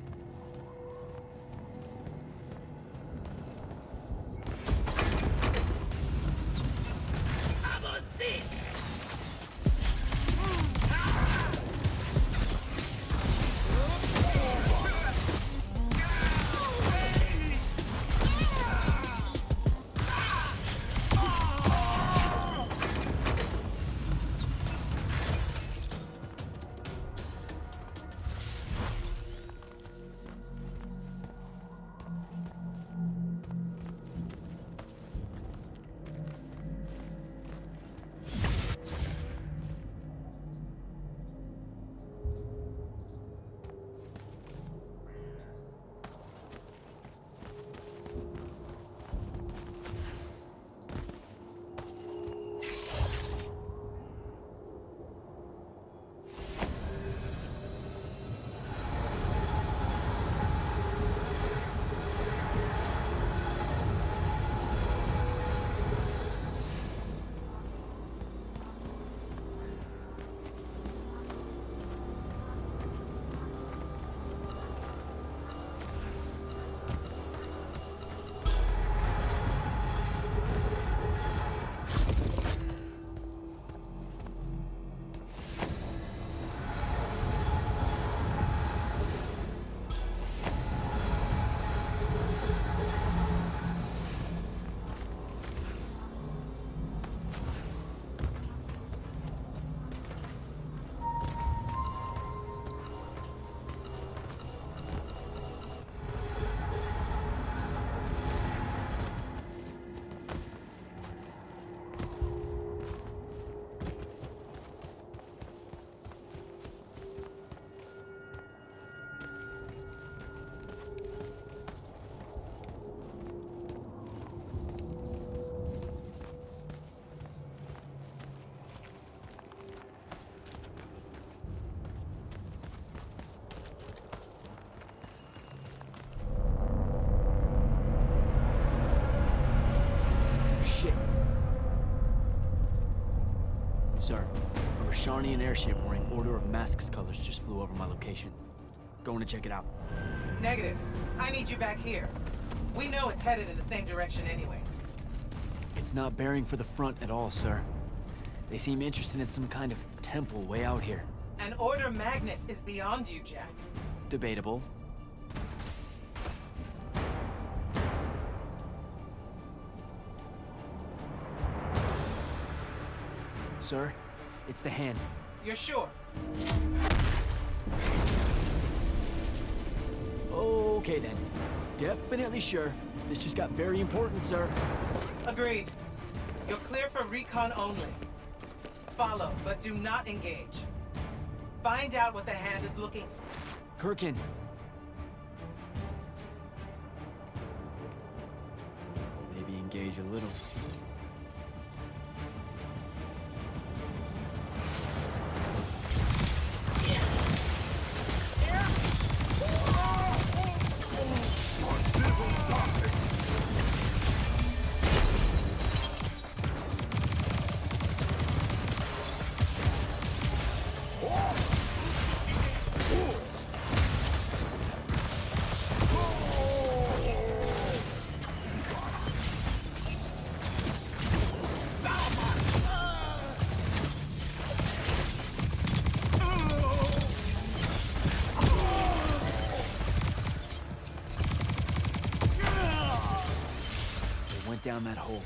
Sir, a Rashanian airship wearing Order of Masks colors just flew over my location. Going to check it out. Negative. I need you back here. We know it's headed in the same direction anyway. It's not bearing for the front at all, sir. They seem interested in some kind of temple way out here. An Order Magnus is beyond you, Jack. Debatable. Sir, it's the hand. You're sure? Okay then. Definitely sure. This just got very important, sir. Agreed. You're clear for recon only. Follow, but do not engage. Find out what the hand is looking for. Kirkin. Maybe engage a little. Down that hole.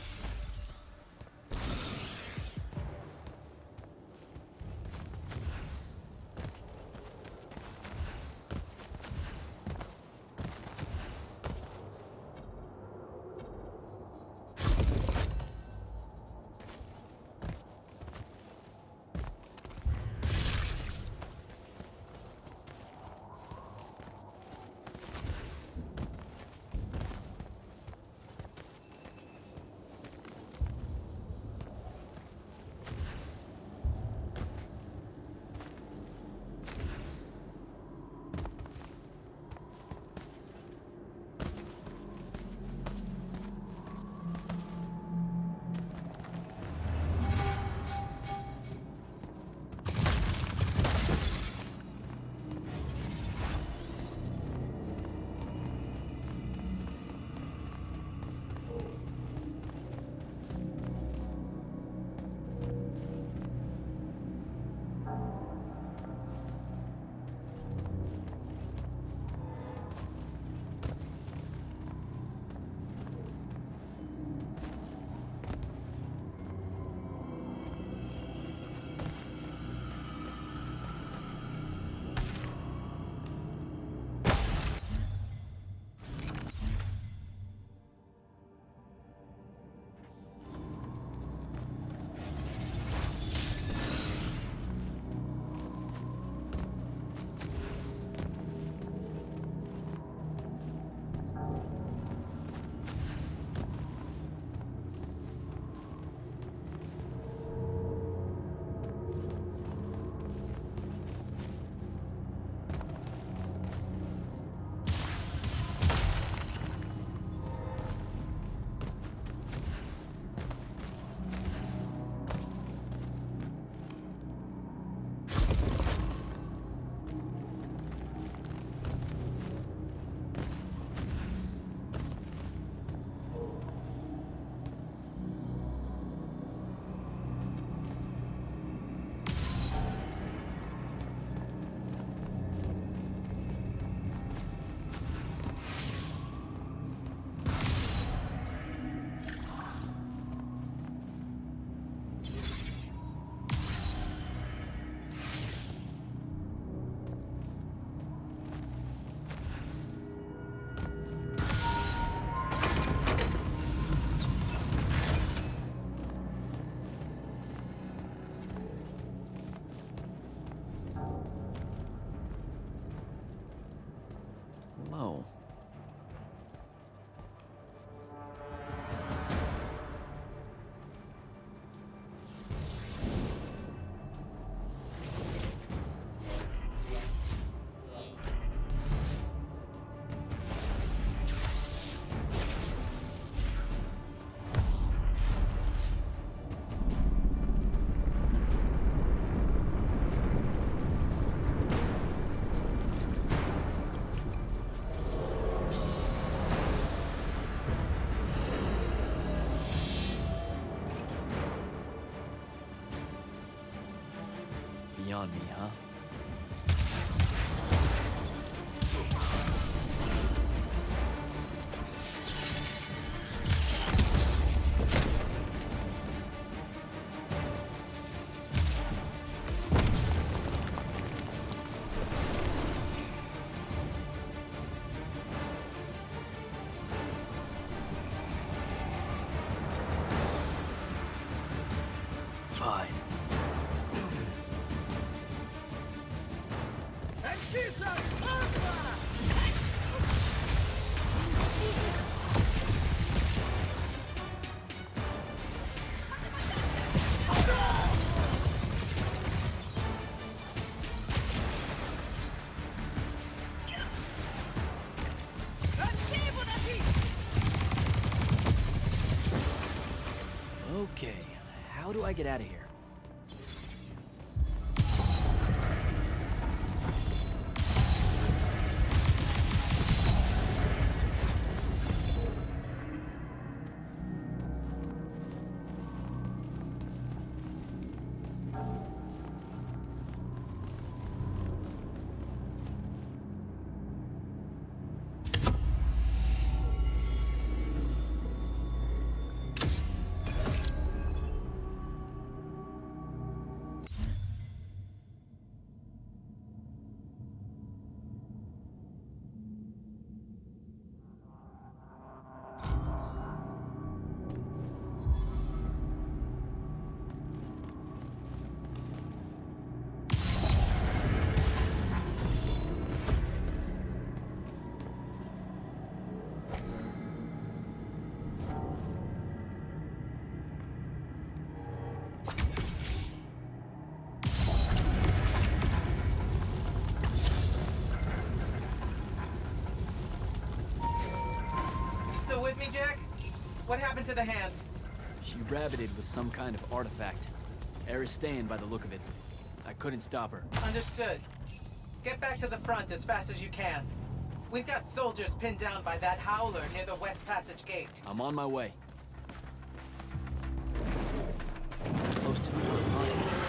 beyond me, huh? Fine. Okay, how do I get out of here? Still with me, Jack? What happened to the hand? She rabbited with some kind of artifact. Aristean by the look of it. I couldn't stop her. Understood. Get back to the front as fast as you can. We've got soldiers pinned down by that howler near the West Passage gate. I'm on my way. Close to the front line.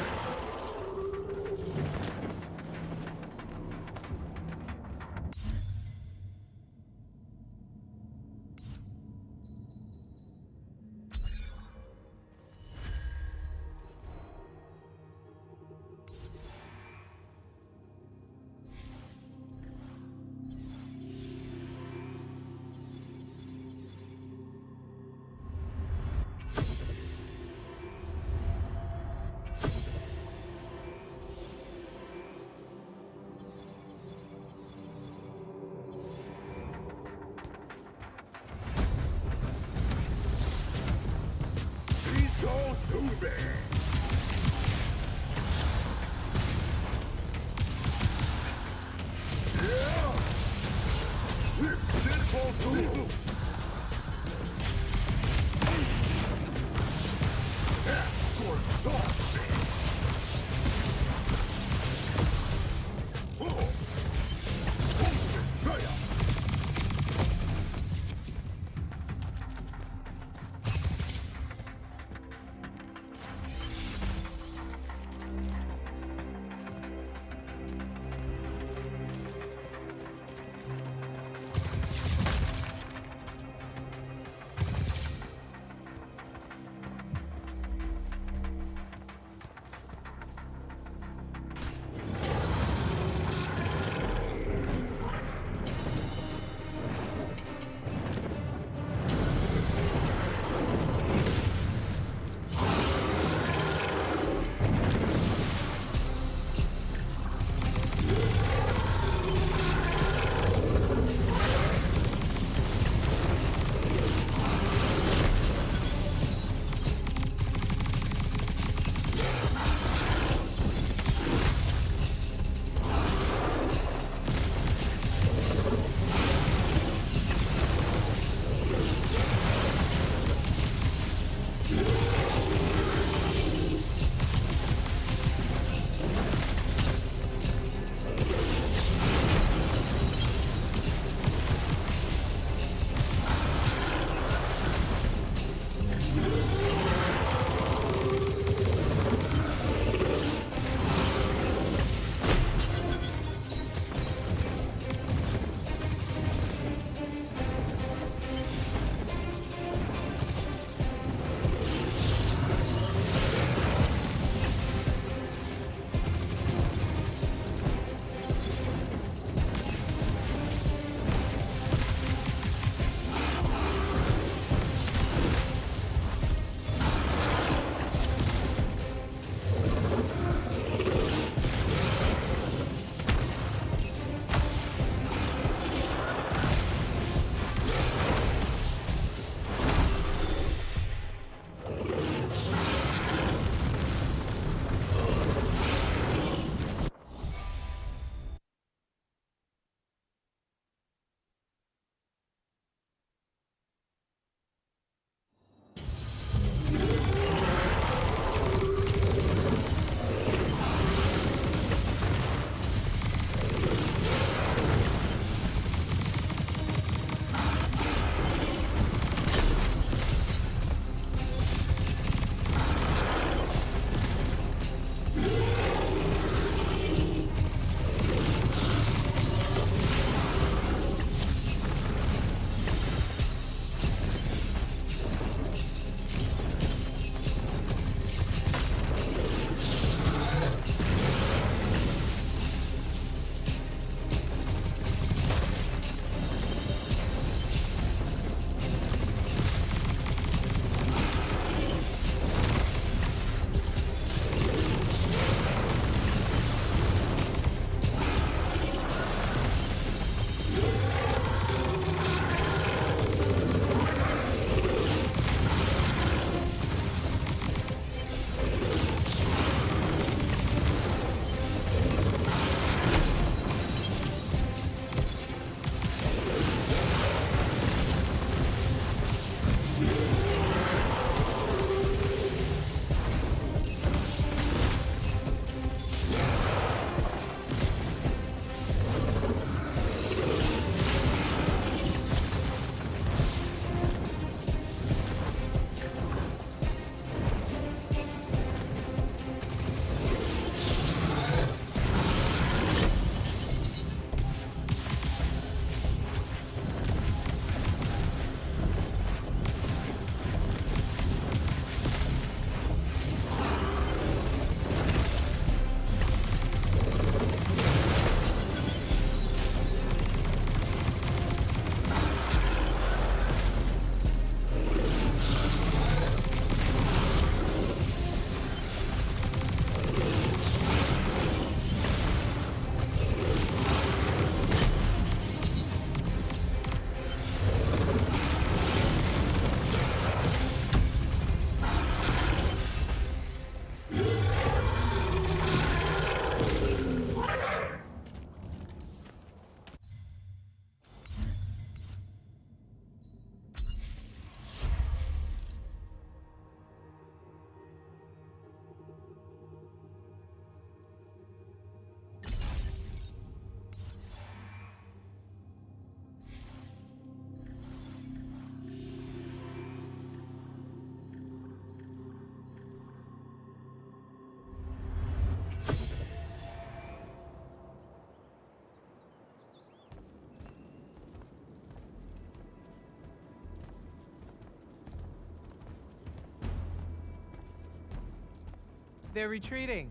They're retreating.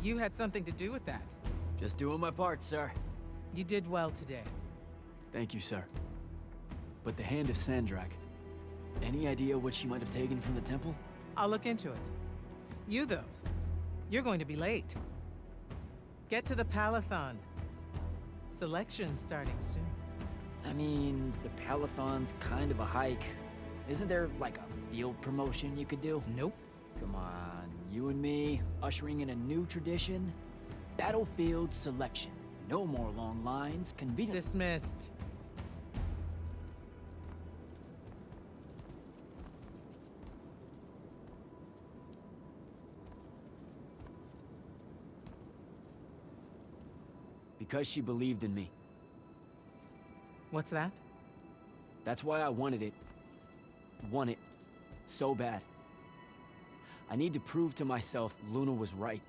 You had something to do with that. Just doing my part, sir. You did well today. Thank you, sir. But the Hand of Sandrak, any idea what she might have taken from the temple? I'll look into it. You, though, you're going to be late. Get to the Palathon. Selection's starting soon. I mean, the Palathon's kind of a hike. Isn't there, like, a field promotion you could do? Nope. Come on, you and me, ushering in a new tradition? Battlefield selection. No more long lines, convenient. Dismissed. Because she believed in me. What's that? That's why I wanted it. Want it. So bad. I need to prove to myself Luna was right.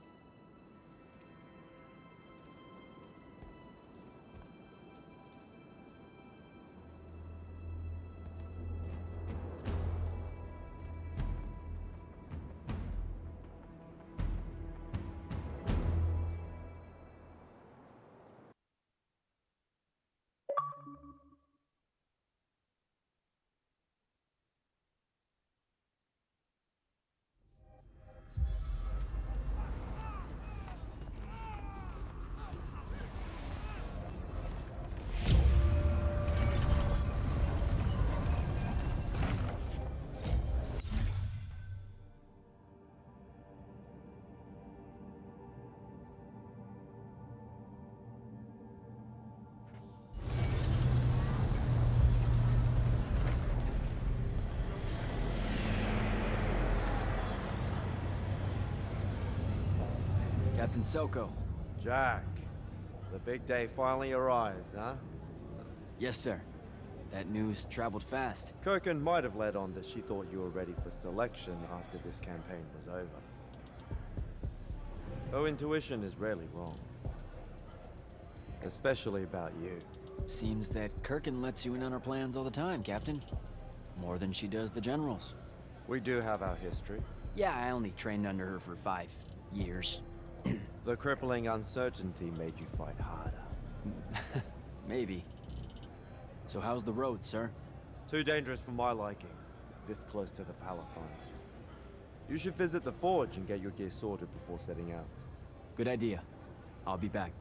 Captain Selko. Jack, the big day finally arrives, huh? Yes, sir. That news traveled fast. Kirkin might have led on that she thought you were ready for selection after this campaign was over. Her intuition is rarely wrong. Especially about you. Seems that Kirkin lets you in on her plans all the time, Captain. More than she does the generals. We do have our history. Yeah, I only trained under her for 5 years. The crippling uncertainty made you fight harder. Maybe. So how's the road, sir? Too dangerous for my liking, this close to the Palathon. You should visit the forge and get your gear sorted before setting out. Good idea. I'll be back.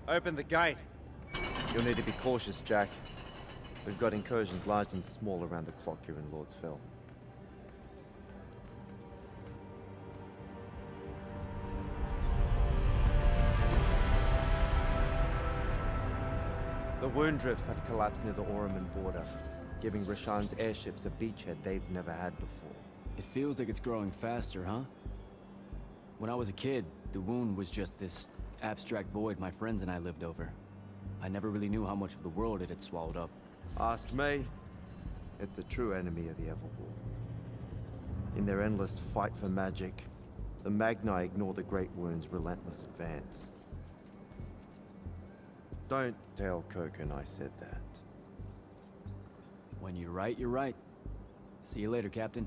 Open the gate. You'll need to be cautious, Jack. We've got incursions large and small around the clock here in Lordsville. The wound drifts have collapsed near the Orman border, giving Rashan's airships a beachhead they've never had before. It feels like it's growing faster, huh? When I was a kid, the wound was just this abstract void my friends and I lived over. I never really knew how much of the world it had swallowed up. Ask me. It's a true enemy of the Everwar. In their endless fight for magic, the Magni ignore the Great Wound's relentless advance. Don't tell Koken I said that. When you're right, you're right. See you later, Captain.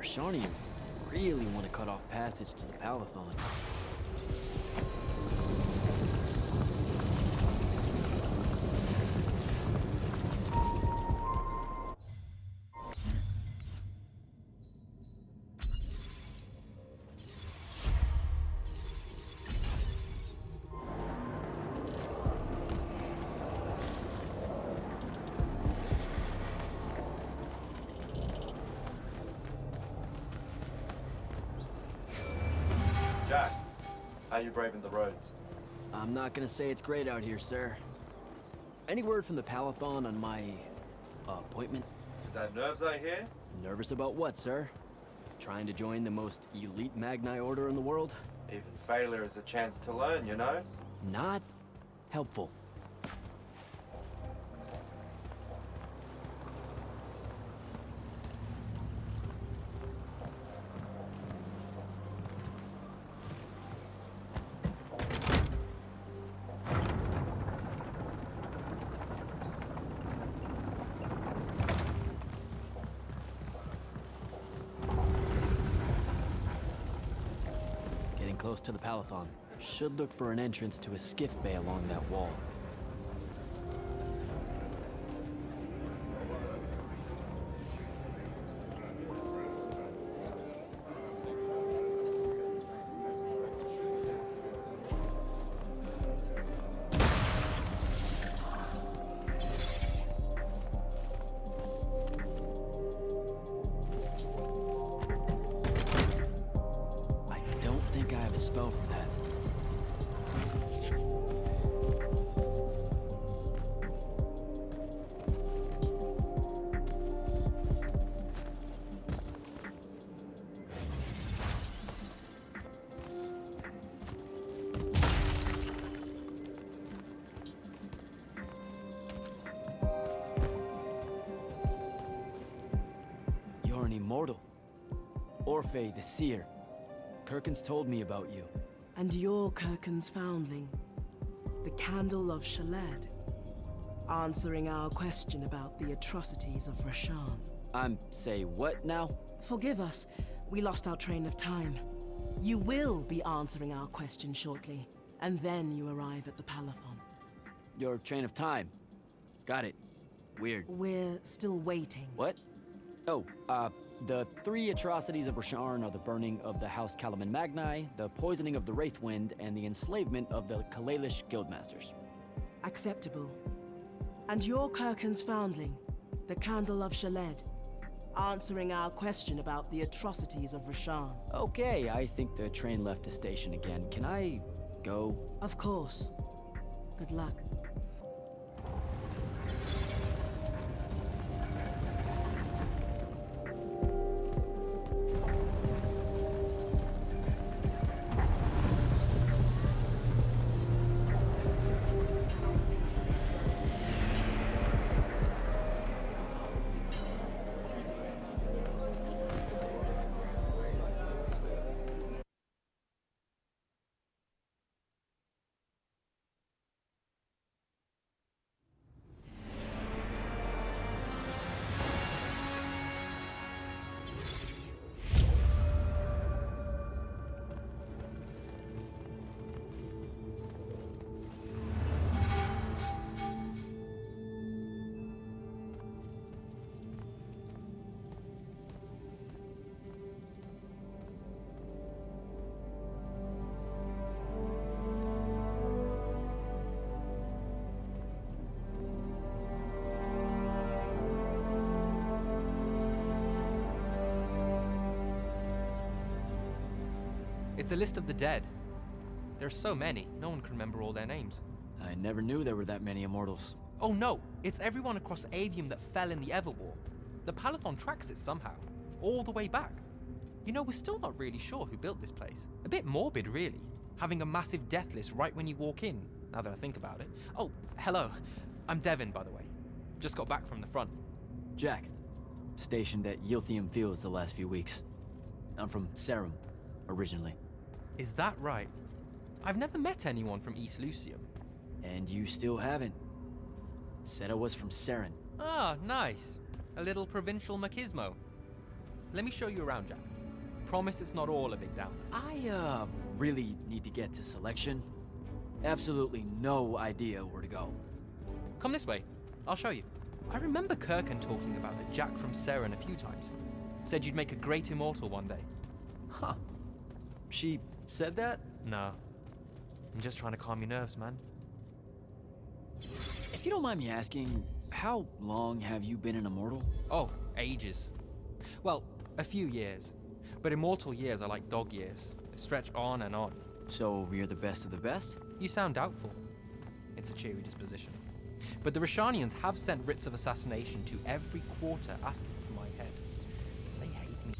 Rashanians really want to cut off passage to the Palathon. Jack, how you braving the roads? I'm not gonna say it's great out here, sir. Any word from the Palathon on my appointment? Is that nerves I hear? Nervous about what, sir? Trying to join the most elite Magni order in the world? Even failure is a chance to learn, you know? Not helpful. Close to the Palathon. Should look for an entrance to a skiff bay along that wall. Spell for that. Orphe the Seer. Kirkin's told me about you. And you're Kirkin's foundling, the Candle of Shaled, answering our question about the atrocities of Rasharn. Say what now? Forgive us, we lost our train of time. You will be answering our question shortly, and then you arrive at the Palathon. Your train of time. Got it. Weird. We're still waiting. What? Oh, the 3 atrocities of Rasharn are the burning of the House Calaman Magni, the poisoning of the Wraithwind, and the enslavement of the Kalalish Guildmasters. Acceptable. And you're Kirkin's foundling, the Candle of Shaled, answering our question about the atrocities of Rasharn. Okay, I think the train left the station again. Can I go? Of course. Good luck. It's a list of the dead. There's so many, no one can remember all their names. I never knew there were that many Immortals. Oh no, it's everyone across Aveum that fell in the Everwar. The Palathon tracks it somehow, all the way back. You know, we're still not really sure who built this place. A bit morbid, really, having a massive death list right when you walk in, now that I think about it. Oh, hello. I'm Devin, by the way. Just got back from the front. Jack. Stationed at Yilthium Fields the last few weeks. I'm from Serum, originally. Is that right? I've never met anyone from East Lucium. And you still haven't. Said I was from Seren. Ah, nice. A little provincial machismo. Let me show you around, Jack. Promise it's not all a big downer. I, really need to get to Selection. Absolutely no idea where to go. Come this way. I'll show you. I remember Kirkin talking about the Jack from Seren a few times. Said you'd make a great immortal one day. Huh. She said that? No. I'm just trying to calm your nerves, man. If you don't mind me asking, how long have you been an Immortal? Oh, ages. Well, a few years. But immortal years are like dog years. They stretch on and on. So you're the best of the best? You sound doubtful. It's a cheery disposition. But the Rashanians have sent writs of assassination to every quarter asking for my head. They hate me.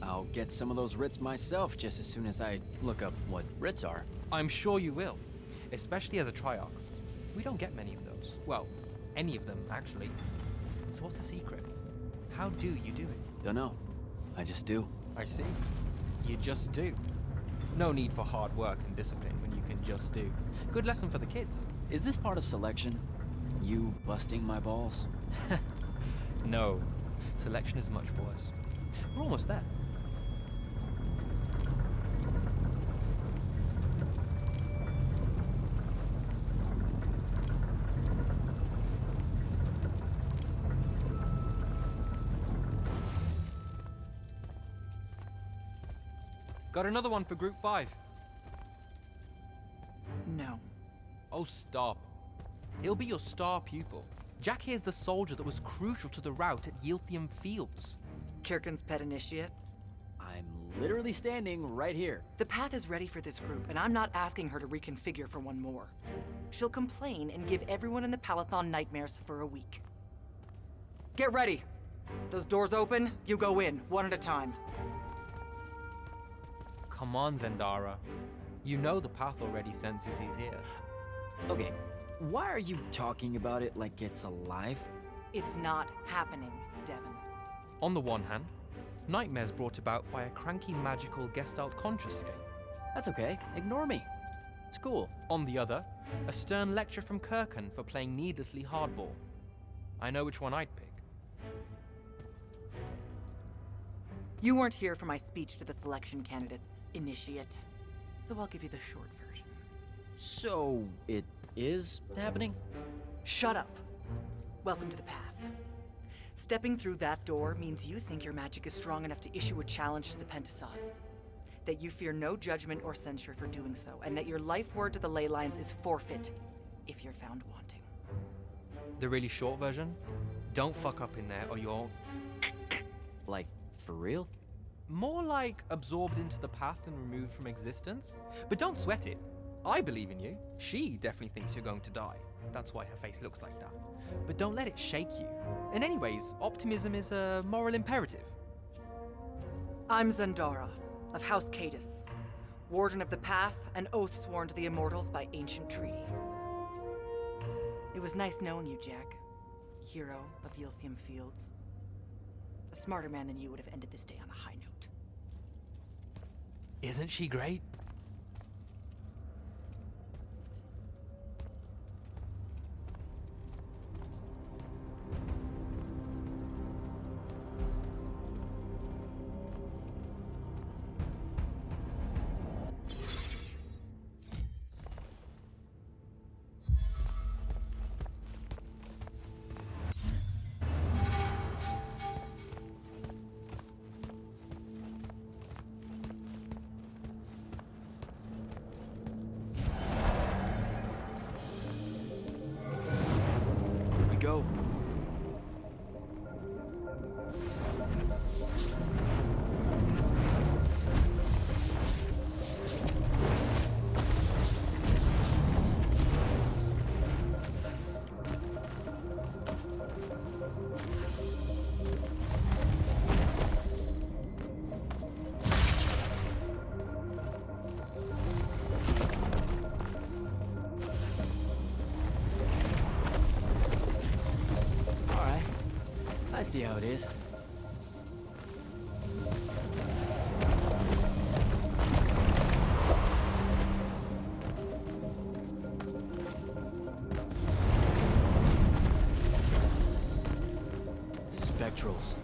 I'll get some of those writs myself just as soon as I look up what writs are. I'm sure you will, especially as a Triarch. We don't get many of those. Well, any of them, actually. So what's the secret? How do you do it? Dunno. I just do. I see. You just do. No need for hard work and discipline when you can just do. Good lesson for the kids. Is this part of Selection? You busting my balls? No. Selection is much worse. We're almost there. Got another one for Group 5. No. Oh, stop. He'll be your star pupil. Jack here's the soldier that was crucial to the rout at Yilthium Fields. Kirkin's pet initiate? I'm literally standing right here. The path is ready for this group, and I'm not asking her to reconfigure for one more. She'll complain and give everyone in the Palathon nightmares for a week. Get ready! Those doors open, you go in, one at a time. Come on, Zendara. You know the path already senses he's here. Okay, why are you talking about it like it's alive? It's not happening, Devin. On the one hand, nightmares brought about by a cranky magical Gestalt conscious state. That's okay, ignore me. It's cool. On the other, a stern lecture from Kirkan for playing needlessly hardball. I know which one I'd pick. You weren't here for my speech to the selection candidates, Initiate. So I'll give you the short version. So, it is happening? Shut up. Welcome to the path. Stepping through that door means you think your magic is strong enough to issue a challenge to the Pentason. That you fear no judgment or censure for doing so, and that your life word to the ley lines is forfeit if you're found wanting. The really short version? Don't fuck up in there or you're... Like, for real? More like absorbed into the path and removed from existence. But don't sweat it. I believe in you. She definitely thinks you're going to die. That's why her face looks like that. But don't let it shake you. And anyways, optimism is a moral imperative. I'm Zendara, of House Cadus, Warden of the Path, an oath sworn to the Immortals by ancient treaty. It was nice knowing you, Jack. Hero of Yilthium Fields. A smarter man than you would have ended this day on a high note. Isn't she great? Go. I see how it is. Spectrals.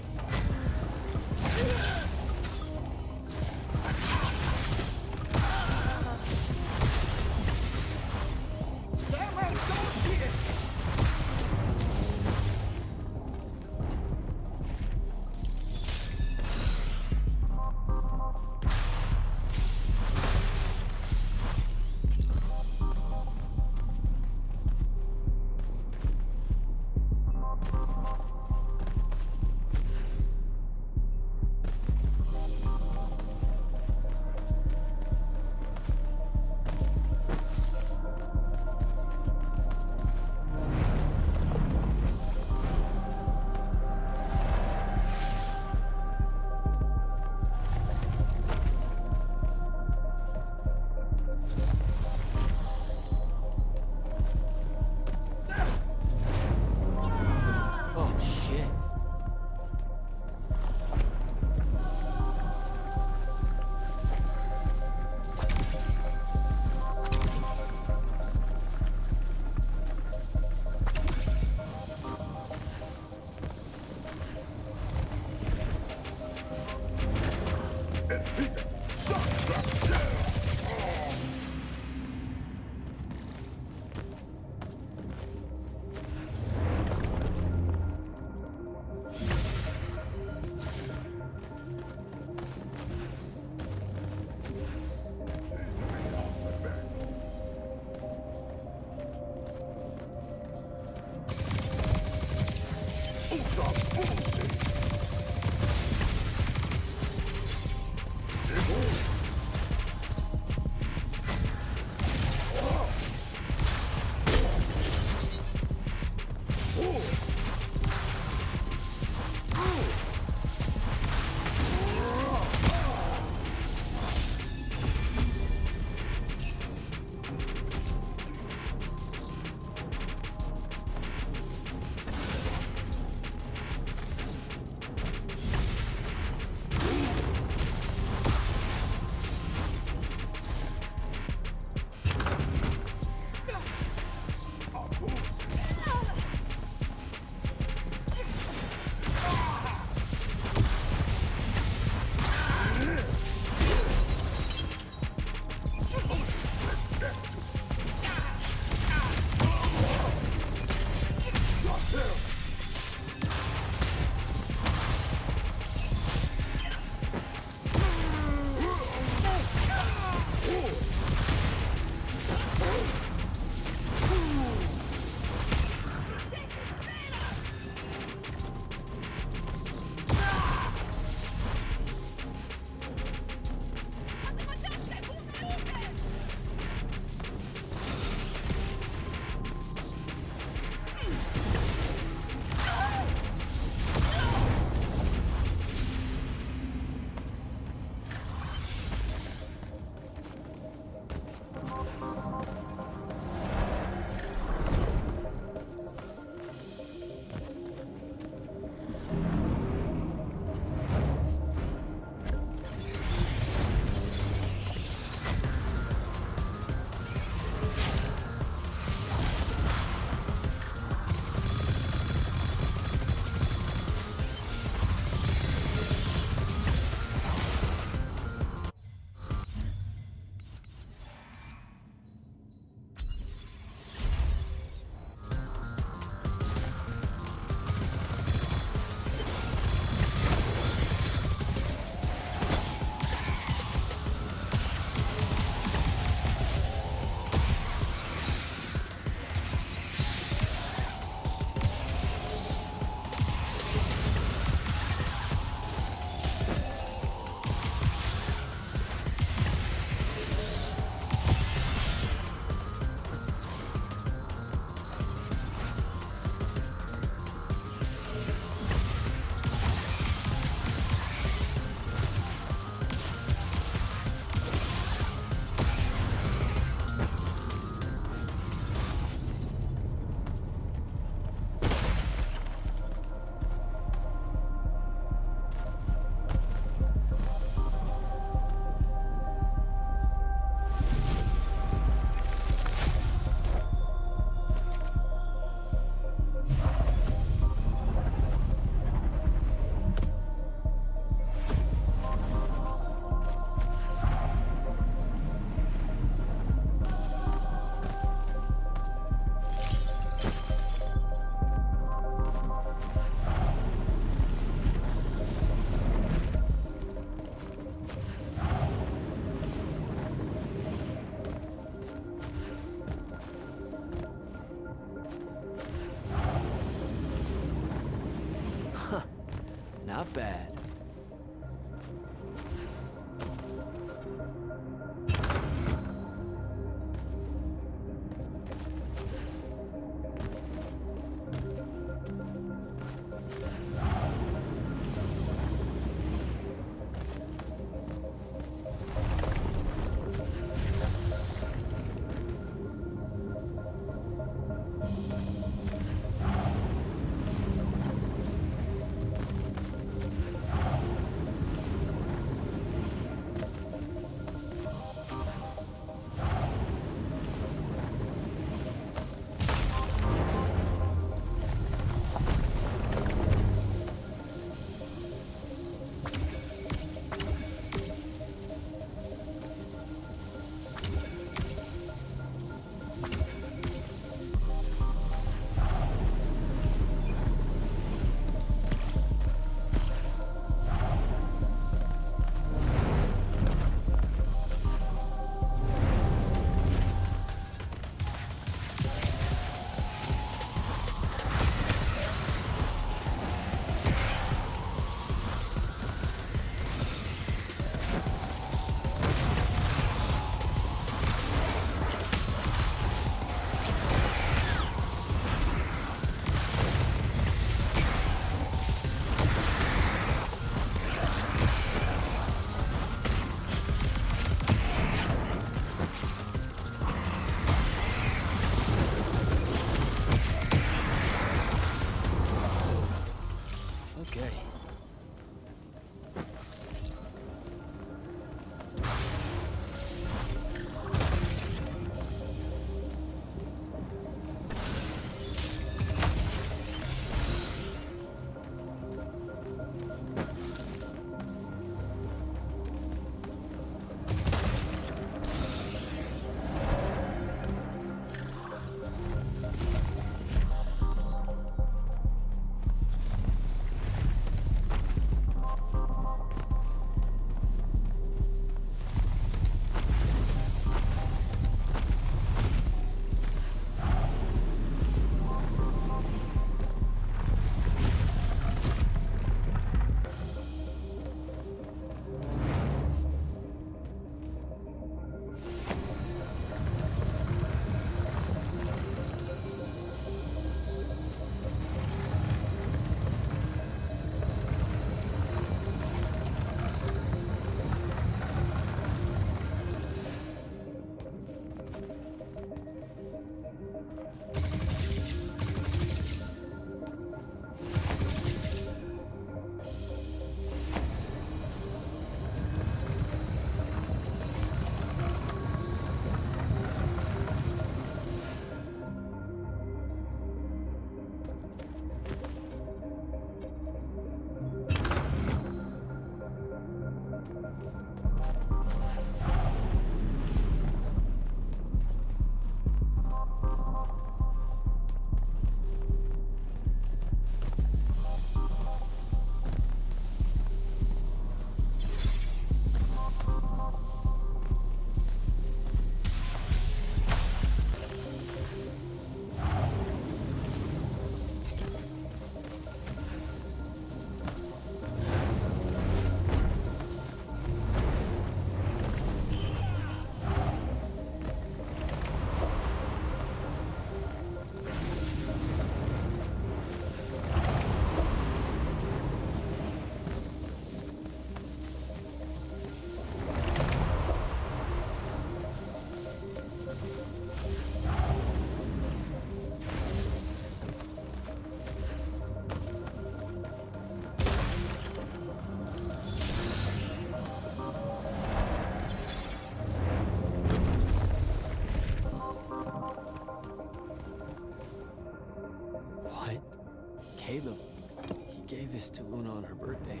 this to Luna on her birthday.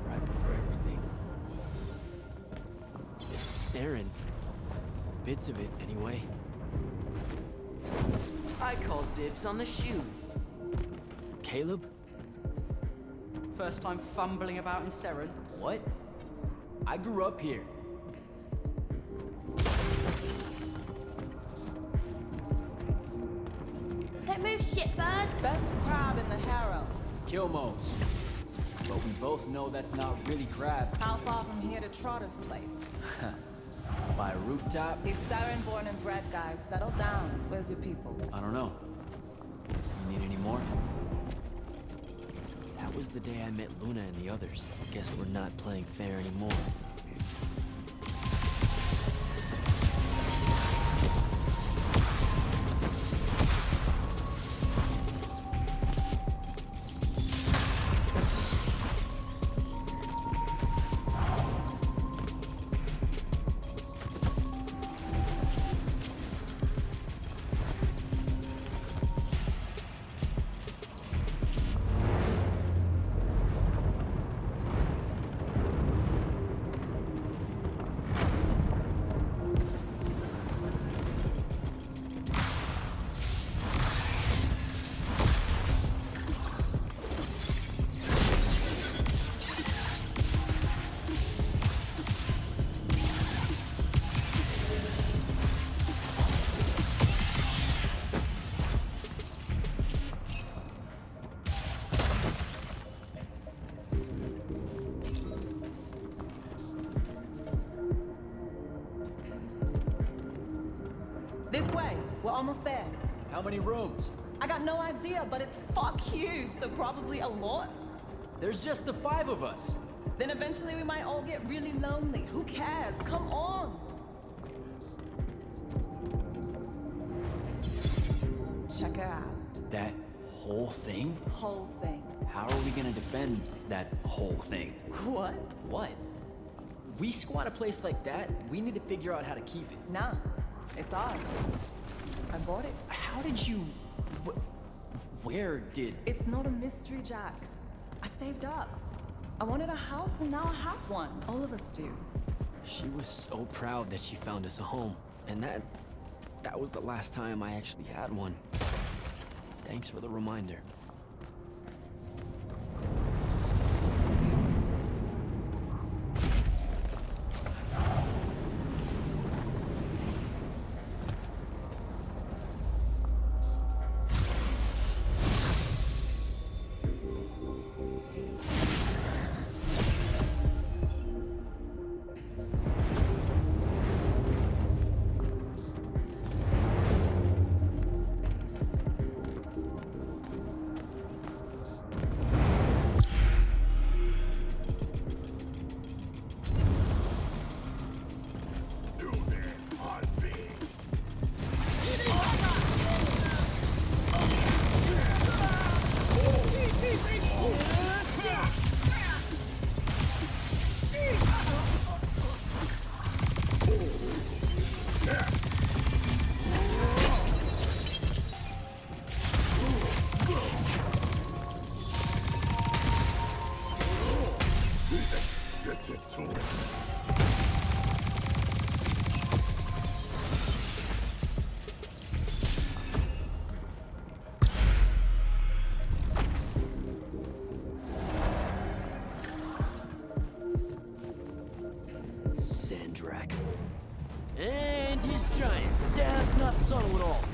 Right before everything. It's Saren. Bits of it, anyway. I call dibs on the shoes. Caleb? First time fumbling about in Seren. What? I grew up here. Don't move, shitbird. Best crab in the Harrows. Kilmos. But we both know that's not really crab. How far from here to Trotter's place? By a rooftop? These Saren born and bred guys, settle down. Where's your people? I don't know. You need any more? That was the day I met Luna and the others. Guess we're not playing fair anymore. This way. We're almost there. How many rooms? I got no idea, but it's fuck huge, so probably a lot. There's just the 5 of us. Then eventually we might all get really lonely. Who cares? Come on. Check her out. That whole thing? Whole thing. How are we gonna defend that whole thing? What? What? We squat a place like that, we need to figure out how to keep it. Nah, it's ours. I bought it. How did you... Where did... It's not a mystery, Jack. I saved up. I wanted a house and now I have one. All of us do. She was so proud that she found us a home. And that was the last time I actually had one. Thanks for the reminder. And he's giant. That's not subtle at all.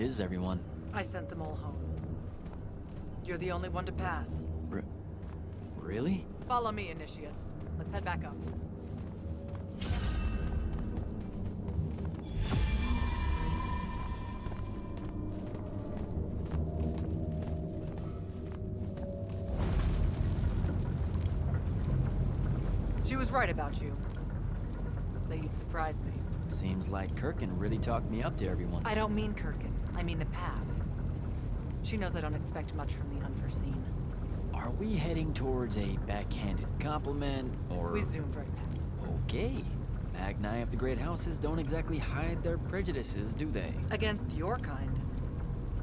is everyone? I sent them all home. You're the only one to pass. Really? Follow me, Initiate. Let's head back up. She was right about you. That you'd surprise me. Seems like Kirkin really talked me up to everyone. I don't mean Kirkin. I mean the path. She knows I don't expect much from the unforeseen. Are we heading towards a backhanded compliment, or...? We zoomed right past it. Okay. Magni of the Great Houses don't exactly hide their prejudices, do they? Against your kind.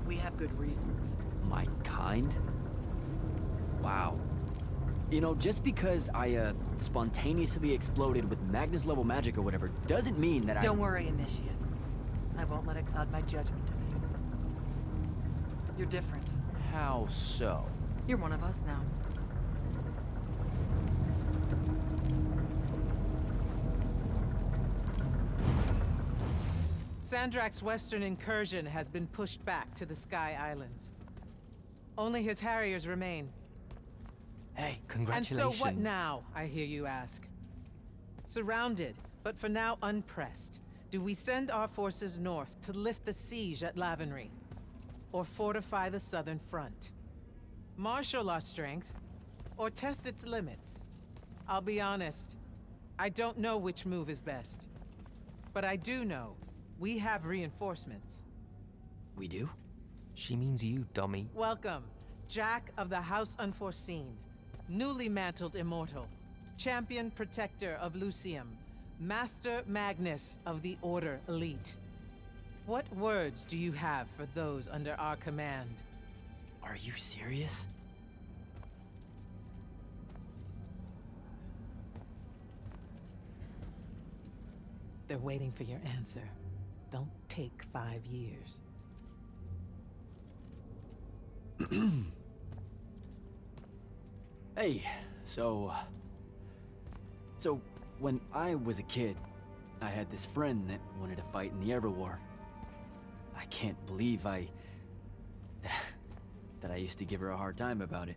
We have good reasons. My kind? Wow. You know, just because I, spontaneously exploded with Magnus-level magic or whatever, doesn't mean that Don't worry, Initiate. I won't let it cloud my judgment of you. You're different. How so? You're one of us now. Sandrak's western incursion has been pushed back to the Sky Islands. Only his Harriers remain. Hey, And congratulations. so what now, I hear you ask? Surrounded, but for now unpressed, do we send our forces north to lift the siege at Lavenry? Or fortify the southern front? Marshal our strength, or test its limits? I'll be honest, I don't know which move is best. But I do know we have reinforcements. We do? She means you, dummy. Welcome, Jack of the House Unforeseen. Newly mantled Immortal, Champion Protector of Lucium, Master Magnus of the Order Elite. What words do you have for those under our command? Are you serious? They're waiting for your answer. Don't take 5 years. Hey, so when I was a kid, I had this friend that wanted to fight in the Everwar. I can't believe that I used to give her a hard time about it.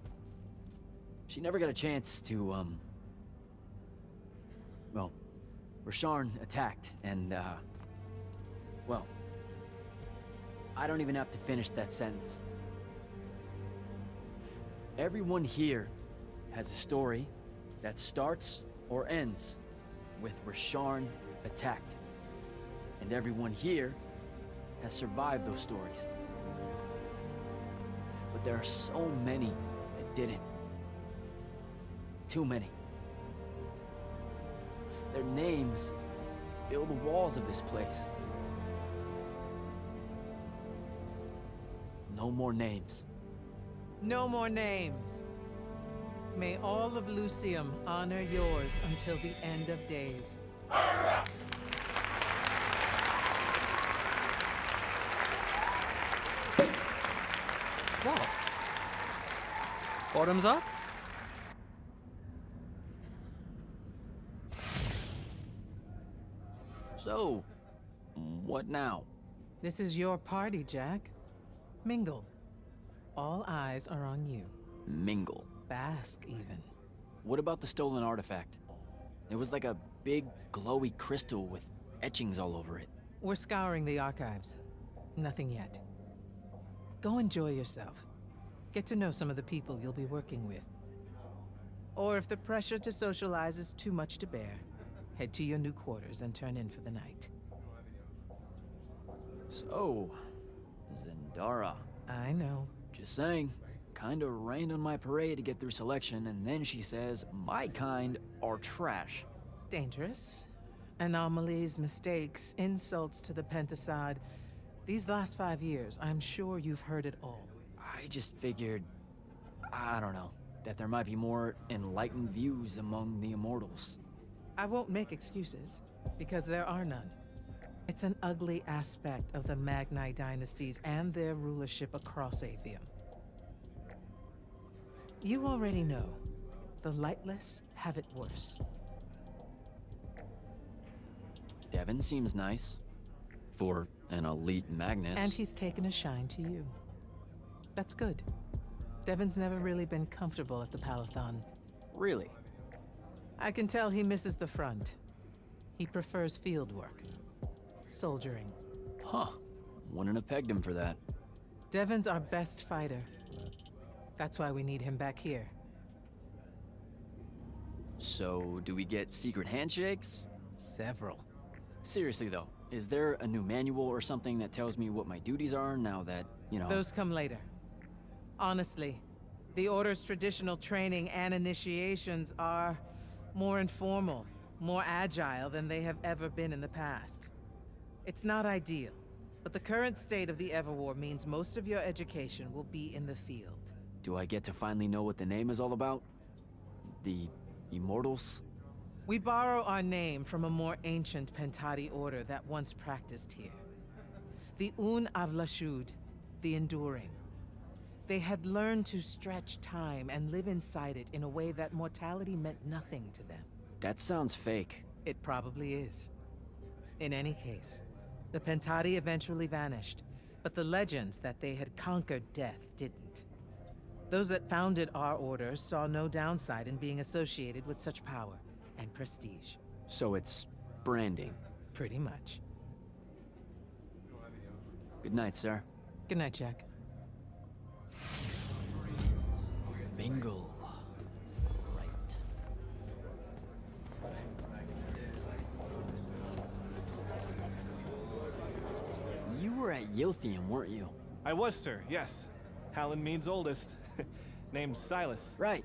She never got a chance to, well, Rasharn attacked, and, well, I don't even have to finish that sentence. Everyone here has a story that starts or ends with Rasharn attacked. And everyone here has survived those stories. But there are so many that didn't. Too many. Their names fill the walls of this place. No more names. No more names. May all of Lucium honor yours until the end of days. What? Bottoms up? So, what now? This is your party, Jack. Mingle. All eyes are on you. Mingle. Bask, even. What about the stolen artifact? It was like a big, glowy crystal with etchings all over it. We're scouring the archives. Nothing yet. Go enjoy yourself. Get to know some of the people you'll be working with. Or if the pressure to socialize is too much to bear, head to your new quarters and turn in for the night. So, Zendara. I know. Just saying. Kinda rained on my parade to get through selection, and then she says my kind are trash. Dangerous. Anomalies, mistakes, insults to the Pentasod. These last 5 years, I'm sure you've heard it all. I just figured, I don't know, that there might be more enlightened views among the Immortals. I won't make excuses, because there are none. It's an ugly aspect of the Magni dynasties and their rulership across Aveum. You already know, the lightless have it worse. Devin seems nice. For an elite Magnus. And he's taken a shine to you. That's good. Devon's never really been comfortable at the Palathon. Really? I can tell he misses the front. He prefers field work. Soldiering. Huh. Wouldn't have pegged him for that. Devon's our best fighter. That's why we need him back here. So, do we get secret handshakes? Several. Seriously though, is there a new manual or something that tells me what my duties are now that, you know... Those come later. Honestly, the Order's traditional training and initiations are more informal, more agile than they have ever been in the past. It's not ideal, but the current state of the Everwar means most of your education will be in the field. Do I get to finally know what the name is all about? The Immortals? We borrow our name from a more ancient Pentati order that once practiced here. The Un Avlashud, the Enduring. They had learned to stretch time and live inside it in a way that mortality meant nothing to them. That sounds fake. It probably is. In any case, the Pentati eventually vanished, but the legends that they had conquered death didn't. Those that founded our order saw no downside in being associated with such power and prestige. So it's branding? Pretty much. Good night, sir. Good night, Jack. Bingo. Right. You were at Yilthium, weren't you? I was, sir, yes. Hallen Mead's oldest. Named Silas. Right.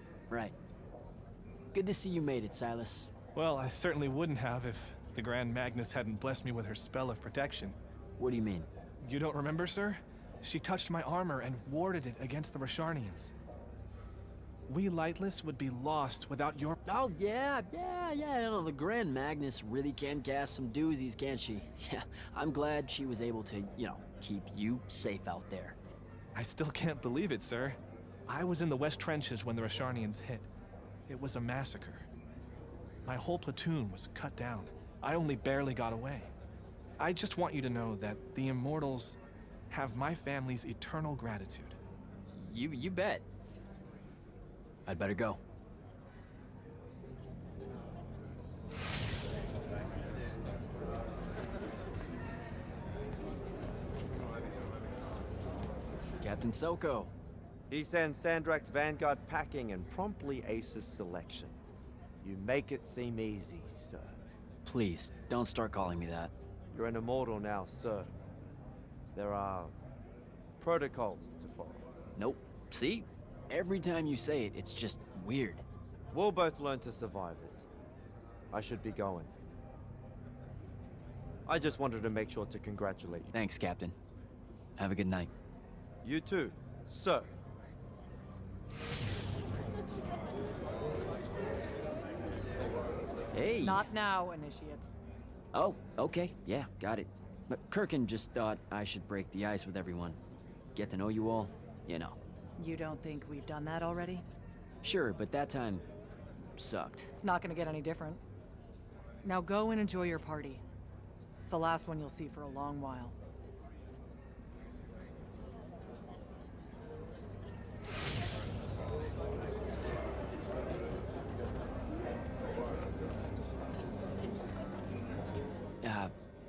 Good to see you made it, Silas. Well, I certainly wouldn't have if the Grand Magnus hadn't blessed me with her spell of protection. What do you mean? You don't remember, sir? She touched my armor and warded it against the Rasharnians. We Lightless would be lost without your... Oh, yeah, no, the Grand Magnus really can cast some doozies, can't she? Yeah, I'm glad she was able to, keep you safe out there. I still can't believe it, sir. I was in the West Trenches when the Rasharnians hit. It was a massacre. My whole platoon was cut down. I only barely got away. I just want you to know that the Immortals have my family's eternal gratitude. You bet. I'd better go. Captain Soko. He sends Sandrak's Vanguard packing and promptly aces selection. You make it seem easy, sir. Please, don't start calling me that. You're an immortal now, sir. There are protocols to follow. Nope. See? Every time you say it, it's just weird. We'll both learn to survive it. I should be going. I just wanted to make sure to congratulate you. Thanks, Captain. Have a good night. You too, sir. Hey. Not now, Initiate. Oh, okay. Yeah, got it. But Kirkin just thought I should break the ice with everyone. Get to know you all, You don't think we've done that already? Sure, but that time sucked. It's not gonna get any different. Now go and enjoy your party. It's the last one you'll see for a long while.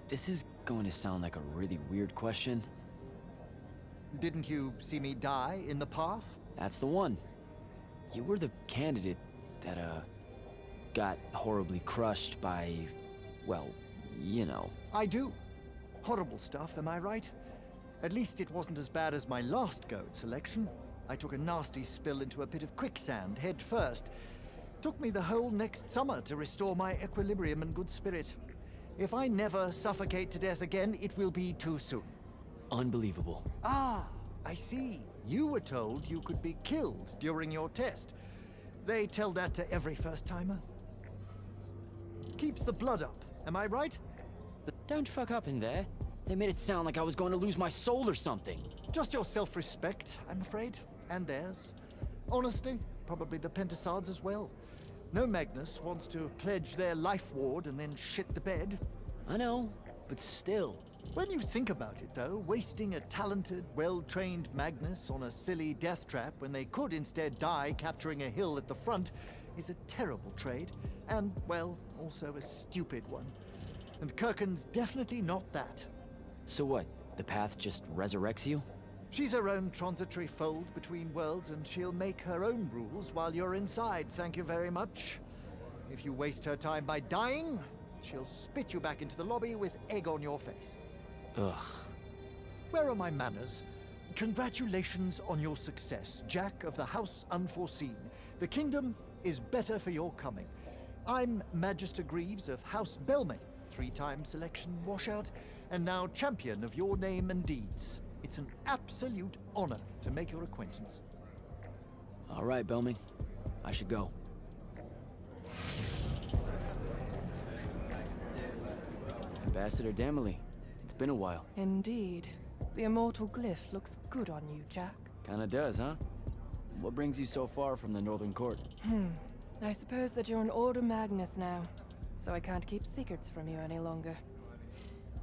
This is going to sound like a really weird question. Didn't you see me die in the path? That's the one. You were the candidate that, got horribly crushed by, well, I do. Horrible stuff, am I right? At least it wasn't as bad as my last go at selection. I took a nasty spill into a pit of quicksand head first. Took me the whole next summer to restore my equilibrium and good spirit. If I never suffocate to death again, it will be too soon. Unbelievable. Ah, I see. You were told you could be killed during your test. They tell that to every first-timer. Keeps the blood up, am I right? Don't fuck up in there. They made it sound like I was going to lose my soul or something. Just your self-respect, I'm afraid. And theirs. Honestly, probably the Pentasards as well. No Magnus wants to pledge their life ward and then shit the bed. I know, but still. When you think about it, though, wasting a talented, well-trained Magnus on a silly death trap when they could instead die capturing a hill at the front is a terrible trade, and, well, also a stupid one. And Kirkin's definitely not that. So what? The path just resurrects you? She's her own transitory fold between worlds, and she'll make her own rules while you're inside, thank you very much. If you waste her time by dying, she'll spit you back into the lobby with egg on your face. Ugh. Where are my manners? Congratulations on your success, Jack of the House Unforeseen. The kingdom is better for your coming. I'm Magister Greaves of House Battlemage, 3-time selection washout, and now champion of your name and deeds. It's an absolute honor to make your acquaintance. All right, Battlemage. I should go. Ambassador Damley. It's been a while. Indeed. The immortal glyph looks good on you, Jack. Kinda does, huh? What brings you so far from the Northern Court? I suppose that you're an Order Magnus now, so I can't keep secrets from you any longer.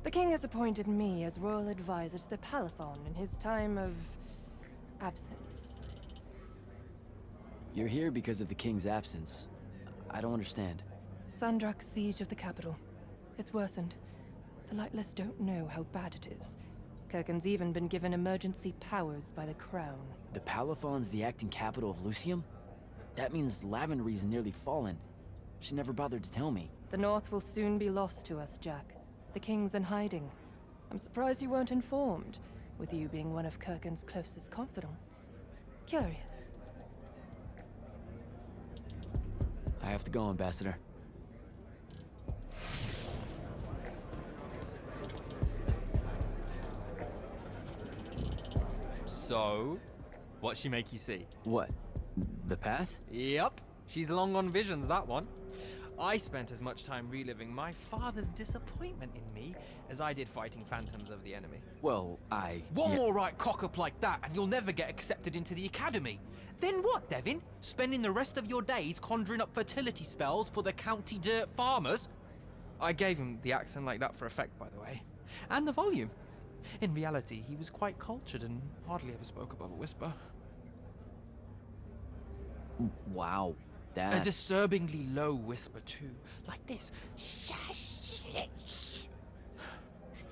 The king has appointed me as royal advisor to the Palathon in his time of absence. You're here because of the king's absence. I don't understand. Sandrak's siege of the capital. It's worsened. The Lightless don't know how bad it is. Kirkin's even been given emergency powers by the crown. The Palathon's the acting capital of Lucium? That means Lavenry's nearly fallen. She never bothered to tell me. The North will soon be lost to us, Jack. The king's in hiding. I'm surprised you weren't informed, with you being one of Kirkin's closest confidants. Curious. I have to go, Ambassador. So, what'd she make you see? What? The path? Yep. She's long on visions, that one. I spent as much time reliving my father's disappointment in me as I did fighting phantoms of the enemy. Well, One more right cock-up like that and you'll never get accepted into the academy. Then what, Devin? Spending the rest of your days conjuring up fertility spells for the county dirt farmers? I gave him the accent like that for effect, by the way. And the volume. In reality, he was quite cultured and hardly ever spoke above a whisper. Wow. A disturbingly low whisper, too. Like this. He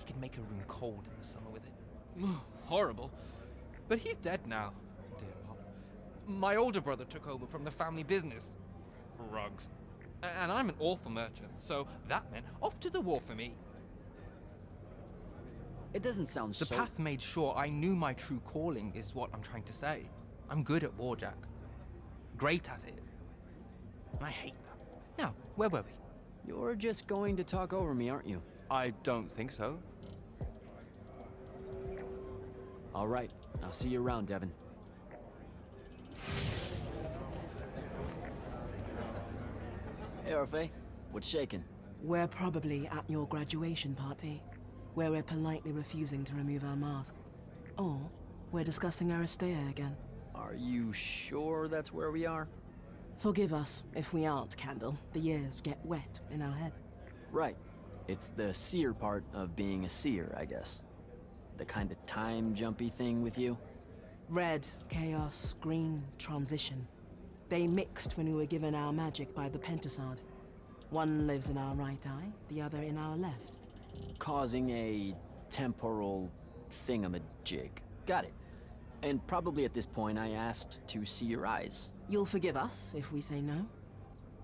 could make a room cold in the summer with it. Horrible. But he's dead now, dear Pop. My older brother took over from the family business. Rugs. And I'm an awful merchant, so that meant off to the war for me. It doesn't sound The path made sure I knew my true calling, is what I'm trying to say. I'm good at war, Jack. Great at it. And I hate that. Now, where were we? You're just going to talk over me, aren't you? I don't think so. All right. I'll see you around, Devin. Hey, Orphe. What's shaking? We're probably at your graduation party, where we're politely refusing to remove our mask. Or we're discussing Aristeia again. Are you sure that's where we are? Forgive us if we aren't, Candle. The years get wet in our head. Right. It's the seer part of being a seer, I guess. The kind of time-jumpy thing with you. Red, chaos, green, transition. They mixed when we were given our magic by the Pentasard. One lives in our right eye, the other in our left. Causing a temporal thingamajig. Got it. And probably at this point I asked to see your eyes. You'll forgive us if we say no.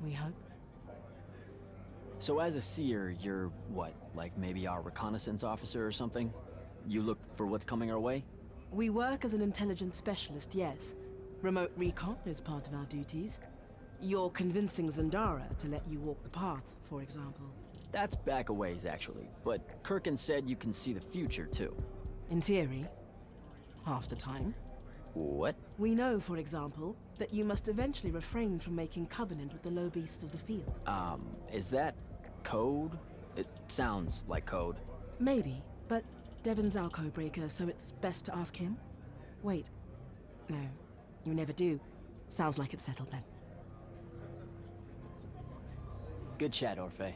We hope. So as a seer, you're what? Like maybe our reconnaissance officer or something? You look for what's coming our way? We work as an intelligence specialist, yes. Remote recon is part of our duties. You're convincing Zendara to let you walk the path, for example. That's back a ways, actually. But Kirkin said you can see the future, too. In theory. Half the time. What? We know, for example, that you must eventually refrain from making covenant with the low beasts of the field. Is that code? It sounds like code. Maybe, but Devin's our codebreaker, so it's best to ask him. Wait. No, you never do. Sounds like it's settled then. Good chat, Orphe.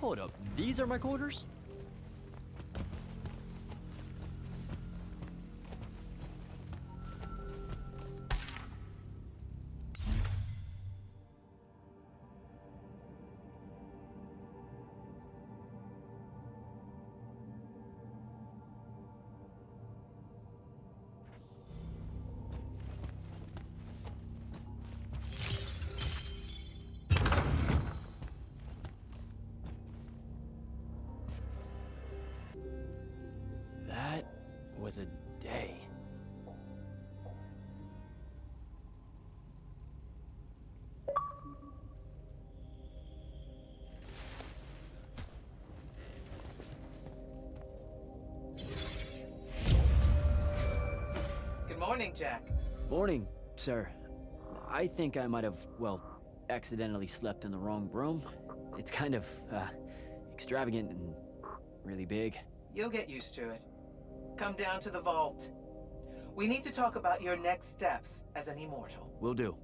Hold up, these are my quarters? That was a day. Good morning, Jack. Morning, sir. I think I might have, well, accidentally slept in the wrong room. It's kind of, extravagant and really big. You'll get used to it. Come down to the vault. We need to talk about your next steps as an immortal. Will do.